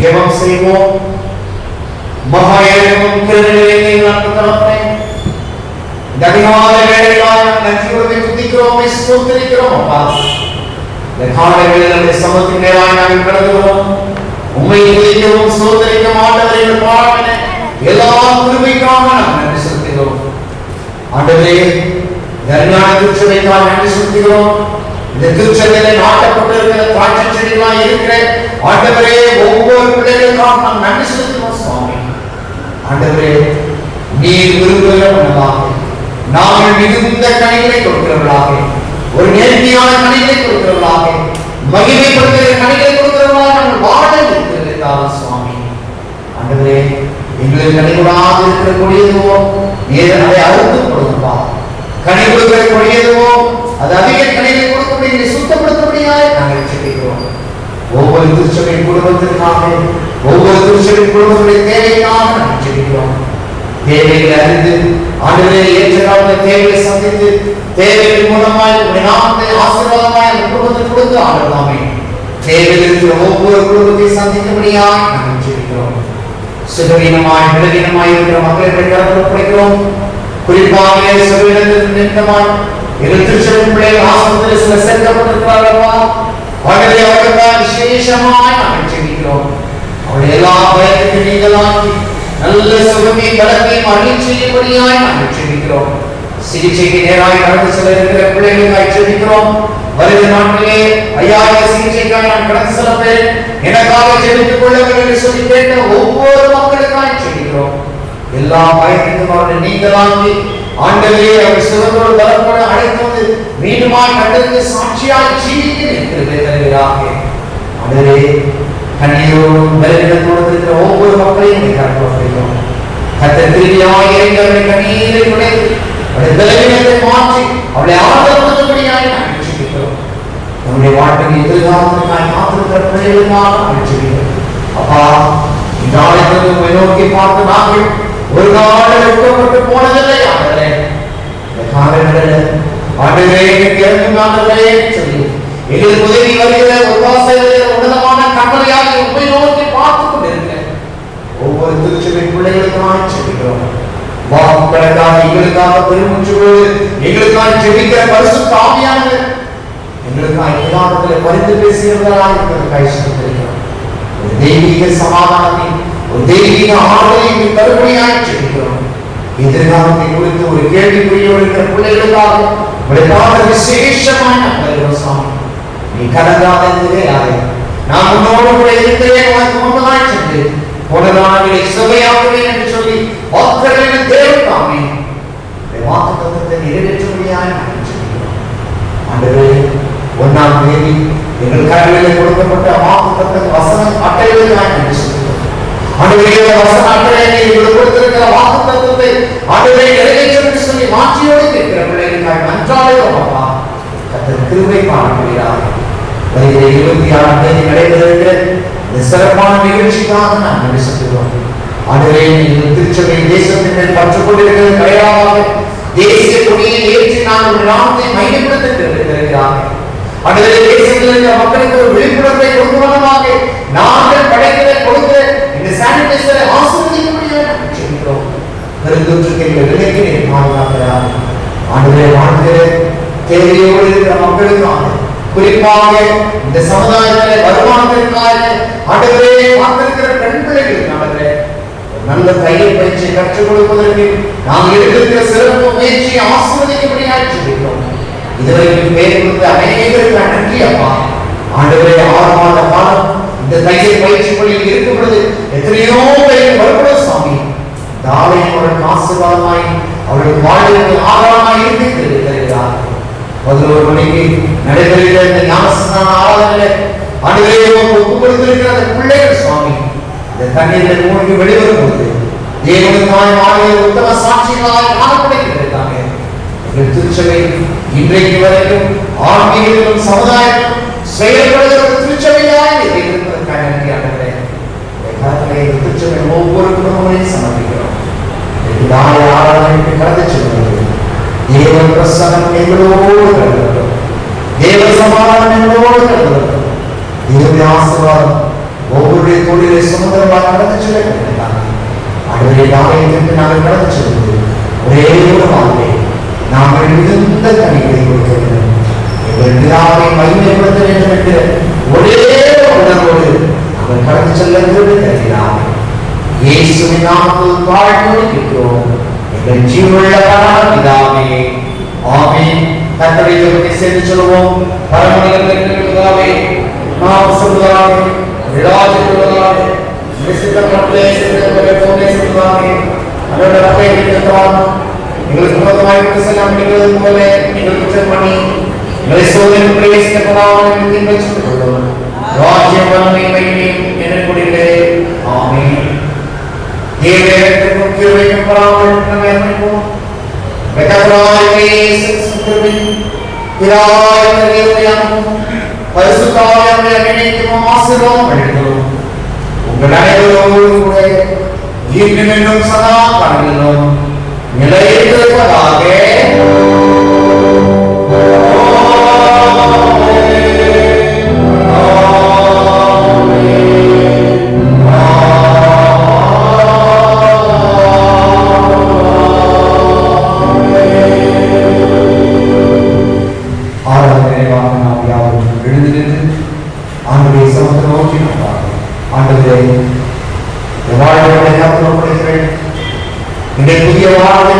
ஜெபம் செய்வோம். மகா இறைவனும் கிருபையும் நன்மையும் இந்த அதிகாலை வேளையிலான நன்றியோடு துதிக்கிறோம், ஸ்தோத்திரிக்கிறோம் அப்பா. இந்த காலை வேளையிலே சமத்தின் நேராய் நாங்கள் கடந்துகிறோம். உம்மை துதிக்கவும் ஸ்தோத்திரிக்கவும் ஆண்டவரே, இந்த பாடலிலே எல்லா கிருபைக்காக நாங்கள் நன்றி செலுத்துகிறோம். ஆண்டவரே, தர்மயான திருச்சபைக்காக நன்றி செலுத்துகிறோம். இந்த திருச்சபையிலே நாட்டப்பட்டிருக்கிற திராட்சை செடிகளாய் இருக்கிற ஆண்டவரே, ஒவ்வொரு பிள்ளைகளுக்காக நாம் நன்றி செலுத்துகிறோம் சுவாமி. ஆண்டவரே, நீர் விரும்புகிறவர்களாக நாங்கள் மிகுந்த கனிகளை கொடுக்கிறவர்களாக, ஒரு நேர்த்தியான கனிகளை கொடுக்கிறவர்களாக, மகிமைப்படுத்துகிற கனிகளை கொடுக்கிறவர்களாக நாங்கள் வாழ இருக்கிறதற்காக சுவாமி. ஆண்டவரே, எங்களுக்கு கனிகூடாக இருக்கிற கொடியதுவோ நீர் அதை அறுத்து கொடுங்கப்பா. கனி கொடுக்கிற கொடியதுவோ அது அதிக கனிகளை கொடுக்கக்கூடிய சுத்தப்படுத்தபடியாக நாங்கள் ஜெபிக்கிறோம். ஒவ்வொரு திருச்சபையின் குடும்பத்திற்காக, ஒவ்வொரு திருச்சபையின் குடும்பத்துடைய தேவைக்காக நாங்கள் ஜெபிக்கிறோம். தேவைகளை அறிந்து ஆண்டவரே, ஏற்ற காலத்தில் தேவையை சந்தித்து தேவைகள் மூலமாய் உடைய நாமத்தை ஆசீர்வாதமாய் அந்த குடும்பத்துக்கு கொடுத்து ஆண்டவராமே தேவையில் இருக்கிற ஒவ்வொரு குடும்பத்தை சந்தித்தபடியாக நாங்கள் ஜெபிக்கிறோம். சுகவீனமாய் விலவீனமாய் இருக்கிற மக்களை கருத்தில் ஒப்படைக்கிறோம். குறிப்பாக சுகவீனத்திற்கு நிமித்தமாய் எங்கள் திருச்சபை பிள்ளைகள் ஆஸ்பத்திரியில் சில சேர்க்கப்பட்டிருக்கிறார்களா, அவர்களை அவர்களுக்காக விசேஷமாய் நாங்கள் ஜெபிக்கிறோம். அவருடைய எல்லா பயத்துக்கு நீங்களாக்கி நல்ல சுகத்தையும் பலத்தையும் அருள் செய்யும்படியாய் நாங்கள் ஜெபிக்கிறோம். சிகிச்சைக்கு நேராய் நடந்து செல்ல இருக்கிற பிள்ளைகளுக்காய் ஜெபிக்கிறோம். வருகிற நாட்களே ஐயா சிகிச்சைக்காக நான் கடந்து செல்கிறேன், எனக்காக ஜெபித்துக் கொள்ளுங்கள் என்று சொல்லி கேட்ட ஒவ்வொரு மக்களுக்காக ஜெபிக்கிறோம். எல்லா பயத்திற்கும் அவர்களை நீங்களாக்கி ஆண்டவரே அவர் சுகத்தோடு பலப்பட அழைத்து வந்து மீண்டுமாய் கண்டதுக்கு சாட்சியாய் ஜீவிக்க இருக்கிறது தருகிறாங்க. ஆண்டவரே கண்ணீரோடும் பலவீனத்தோடு இருக்கிற ஒவ்வொரு மக்களையும் கற்றுக்கொள்கிறோம். கர்த்தர் திரும்பியாய் இறைவனை கண்ணீரை உடைத்து அவருடைய பலவீனத்தை மாற்றி அவளை ஆதரவுபடுத்தும்படியாய் நாங்கள் ஜெபிக்கிறோம். நம்முடைய வாழ்க்கையின் எதிர்காலத்திற்காய் காத்திருக்கிற பிள்ளைகளுக்காக நாங்கள் ஜெபிக்கிறோம். அப்பா இந்த ஆலயத்திற்கு உம்மை நோக்கி பார்த்து நாங்கள் ஒரு நாள் வெட்கப்பட்டு போனதில்லை. ஆண்டவரே இந்த காலங்களில் ஆண்டவரே எனக்கு இறங்கும் ஆண்டவரே சொல்லி எங்களுக்கு உதவி வருகிற ஒத்தாசை உன்னதமான கட்டளையாக உம்மை நோக்கி பார்த்துக் கொண்டிருக்கிறேன். ஒவ்வொரு திருச்சபை பிள்ளைகளுக்காக ஜெபிக்கிறோம். வாக்குகளுக்காக எங்களுக்காக பெருமுச்சுவோடு எங்களுக்காக ஜெபிக்கிற பரிசுத்த ஆவியானவர் எங்களுக்காக எல்லாத்திலும் பரிந்து பேசுகிறவர்களாக இருக்கிற செலுத்திருக்கிறோம். ஒரு தெய்வீக சமாதானத்தை ஒரு தெய்வீக ஆறுதலை தருபடியாக ஜெபிக்கிறோம். எதிர்காலத்தை குறித்து ஒரு கேள்விக்குறியோடு இருக்கிற பிள்ளைகளுக்காக உங்களுக்காக விசேஷமான சாமி நீ கலங்காதே யாரே நான் உன்னோடு கூட இருக்கிறேன், உனக்கு முன்பதாய் சென்று போனதானங்களை சுவையாகுவேன் என்று சொல்லி வாக்குகளின் தேவதாமே வாக்கு தத்துவத்தை நிறைவேற்றும்படியாக நாங்கள் ஜெபிக்கிறோம். ஆண்டவரே 1ஆம் தேதி எங்கள் கருவிலே கொடுக்கப்பட்ட வாக்கு தத்துவ வசன அட்டைகளுக்காக நன்றி சொல்கிறோம். ஆண்டவரே வசன அட்டையை எங்களுக்கு கொடுத்திருக்கிற வாக்கு தத்துவத்தை ஆண்டவரே நிறைவேற்றும் என்று சொல்லி மாற்றியோடு இருக்கிற பிள்ளைகளுக்காக நன்றாக அப்பா கர்த்தர் கிருபை பாராட்டுகிறார். வருகிற 26ஆம் தேதி நடைபெறுகிற இந்த சிறப்பான நிகழ்ச்சிக்காக நாம் நன்றி சொல்கிறோம். ஆண்டவரே எங்கள் திருச்சபை தேசத்தின் மேல் பற்றுக் கொண்டிருக்கிற கையாளாக தேசிய கொடியை ஏற்றி நாங்கள் நாமத்தை மையப்படுத்த இருக்கிறார்கள். ஆண்டவரே தேசத்தில் இருக்கிற மக்களுக்கு ஒரு விழிப்புணர்வை கொடுக்கிறதாக நாங்கள் படைக்கிற கொடுக்கிற இந்த சானிடைசரை ஆசீர்வதிக்கும்படியாக நாங்கள் ஜெபிக்கிறோம். பெருந்தொற்றுக்கு எங்கள் விலைக்கு நீர் பாதுகாக்கிறார். ஆண்டவரே வாழ்கிற தேவையோடு இருக்கிற மக்களுக்காக குறிப்பாக இந்த சமுதாயத்தில் வருமானத்திற்காக ஆண்டவரே பார்த்திருக்கிற பெண் பிள்ளைகளுக்கு ஆண்டவரே நல்ல தையல் பயிற்சியை கற்றுக் கொடுப்பதற்கு நாம் எடுத்திருக்கிற சிறப்பு முயற்சியை ஆசீர்வதிக்கும்படியாக ஜெபிக்கிறோம். இதுவரைக்கும் பேர் கொடுத்த அநேகருக்கு நன்றி அப்பா. ஆண்டவரே 6 மாத காலம் இந்த தையல் பயிற்சி பள்ளியில் இருக்கும் பொழுது எத்தனையோ பேர் வருகிறோம் சாமி. இந்த ஆலயம் அவர்களுக்கு ஆசீர்வாதமாய் அவர்களுக்கு வாழ்வுக்கு ஆதாரமாய் இருந்து தருகிறார். 11 மணிக்கு நடைபெறுகிற இந்த ஞானஸ்நான ஆராதனையில ஆண்டவரே ஒப்பு கொடுத்திருக்கிற அந்த பிள்ளைகள் சுவாமி இந்த தண்ணீரில் மூழ்கி வெளிவரும் பொழுது தேவனுக்காய் வாழ்கிற உத்தம சாட்சிகளாய் காணப்படுகிறாங்க. எங்கள் திருச்சபை இன்றைக்கு வரைக்கும் ஆன்மீகத்திலும் சமுதாயத்திலும் செயல்படுகிற திருச்சபையாய் இருப்பதற்காக நன்றி ஆண்டவரே. இந்த திருச்சபை ஒவ்வொரு குடும்பங்களையும் சமர்ப்பிக்கிறோம். ஆராதனைக்கு கடந்து செல்வது தேவ பிரசன்னம் எங்களோடு கலந்துள்ளோம். தேவ சமாதானம் எங்களோடு கலந்துள்ளோம். தேவனுடைய ஆசீர்வாதம் ஒவ்வொரு தொழிலை சுதந்திரமாக கடந்து செல்ல வேண்டாம். ஆண்டவரே ஆலயத்திற்கு நாங்கள் கடந்து செல்வது ஒரே ஒரு வாழ்க்கை நாங்கள் மிகுந்த கனிகளை கொடுக்க வேண்டும். எங்கள் பிதாவை மகிமைப்படுத்த வேண்டும் என்கிற ஒரே உணர்வோடு நாங்கள் கடந்து செல்ல தருகிறார். இயேசுவின் நாமத்தில் தாழ்மையோடு கேட்கிறோம் எங்கள் ஜீவனுள்ள பிதாவே, ஆமென். கர்த்தருடைய ஜெபத்தை சேர்ந்து சொல்லுவோம். பரமனிடத்திற்கு பிதாவே, நாம் சொல்லுவாரே விராஜித்துள்ளாரே விசித்தப்பட்டே சித்தப்பட்டே போனே சொல்லுவாரே அதோட ரப்பை எடுத்துட்டான் எங்களுக்கு முகமாய் செல்லாம் நிகழ்வு போல எங்களுக்கு செம்மணி எங்களை சோதனை பிரவேசிக்கப்படாமல் எங்களுக்கு பெற்றுக் கொள்ளும். ராஜ்யம் வல்லமை மகிமை எனக்குள்ளே. ஆமென். தேவனுக்கு கிருபைப்படாமல் நம்மை அர்ப்பணிப்போம். பெற்றவராகிய இயேசு கிறிஸ்துவின் பிதாவாகிய தேவனையும் பரிசுத்த ஆவியானவரை நினைக்கும் ஆசீர்வாதம் அளிக்கிறோம். உங்கள் அனைவரோடும் கூட இன்னும் சதா காலங்களிலும் நிலைத்திருப்பதாக. புதிய வாழ்க்கை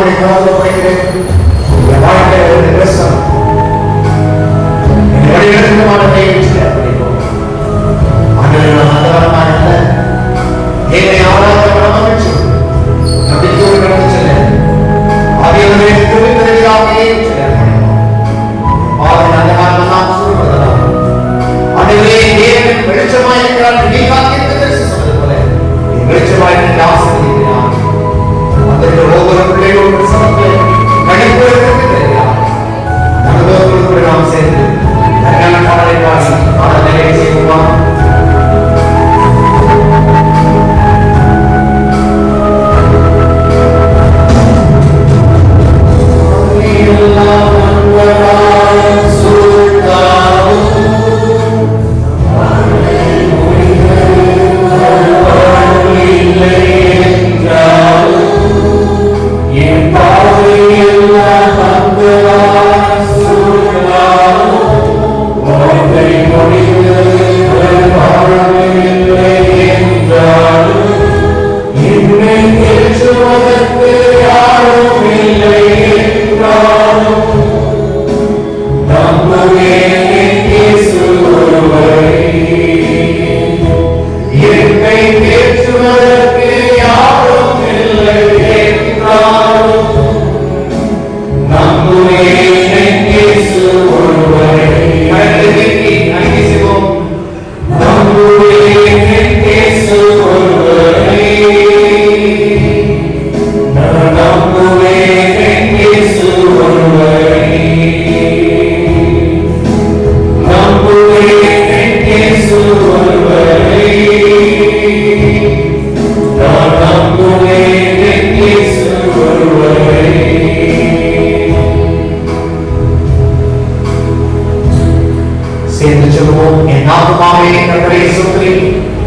சொல்லுவோம். என் ஆத்துமாவே கர்த்தரை ஸ்தோத்திரி,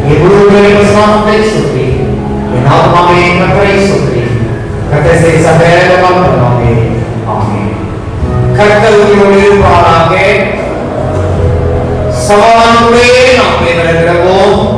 என் முழு நாமத்தை ஸ்தோத்திரி, என் ஆத்துமாவே கர்த்தரை ஸ்தோத்திரி, கர்த்தர் செய்த சகல நன்மைகளுக்காக. ஆமென். கர்த்தர் உங்களோடு இருப்பாராக. சமாதானத்தோடே நாம் விடைபெறுகிறோம்.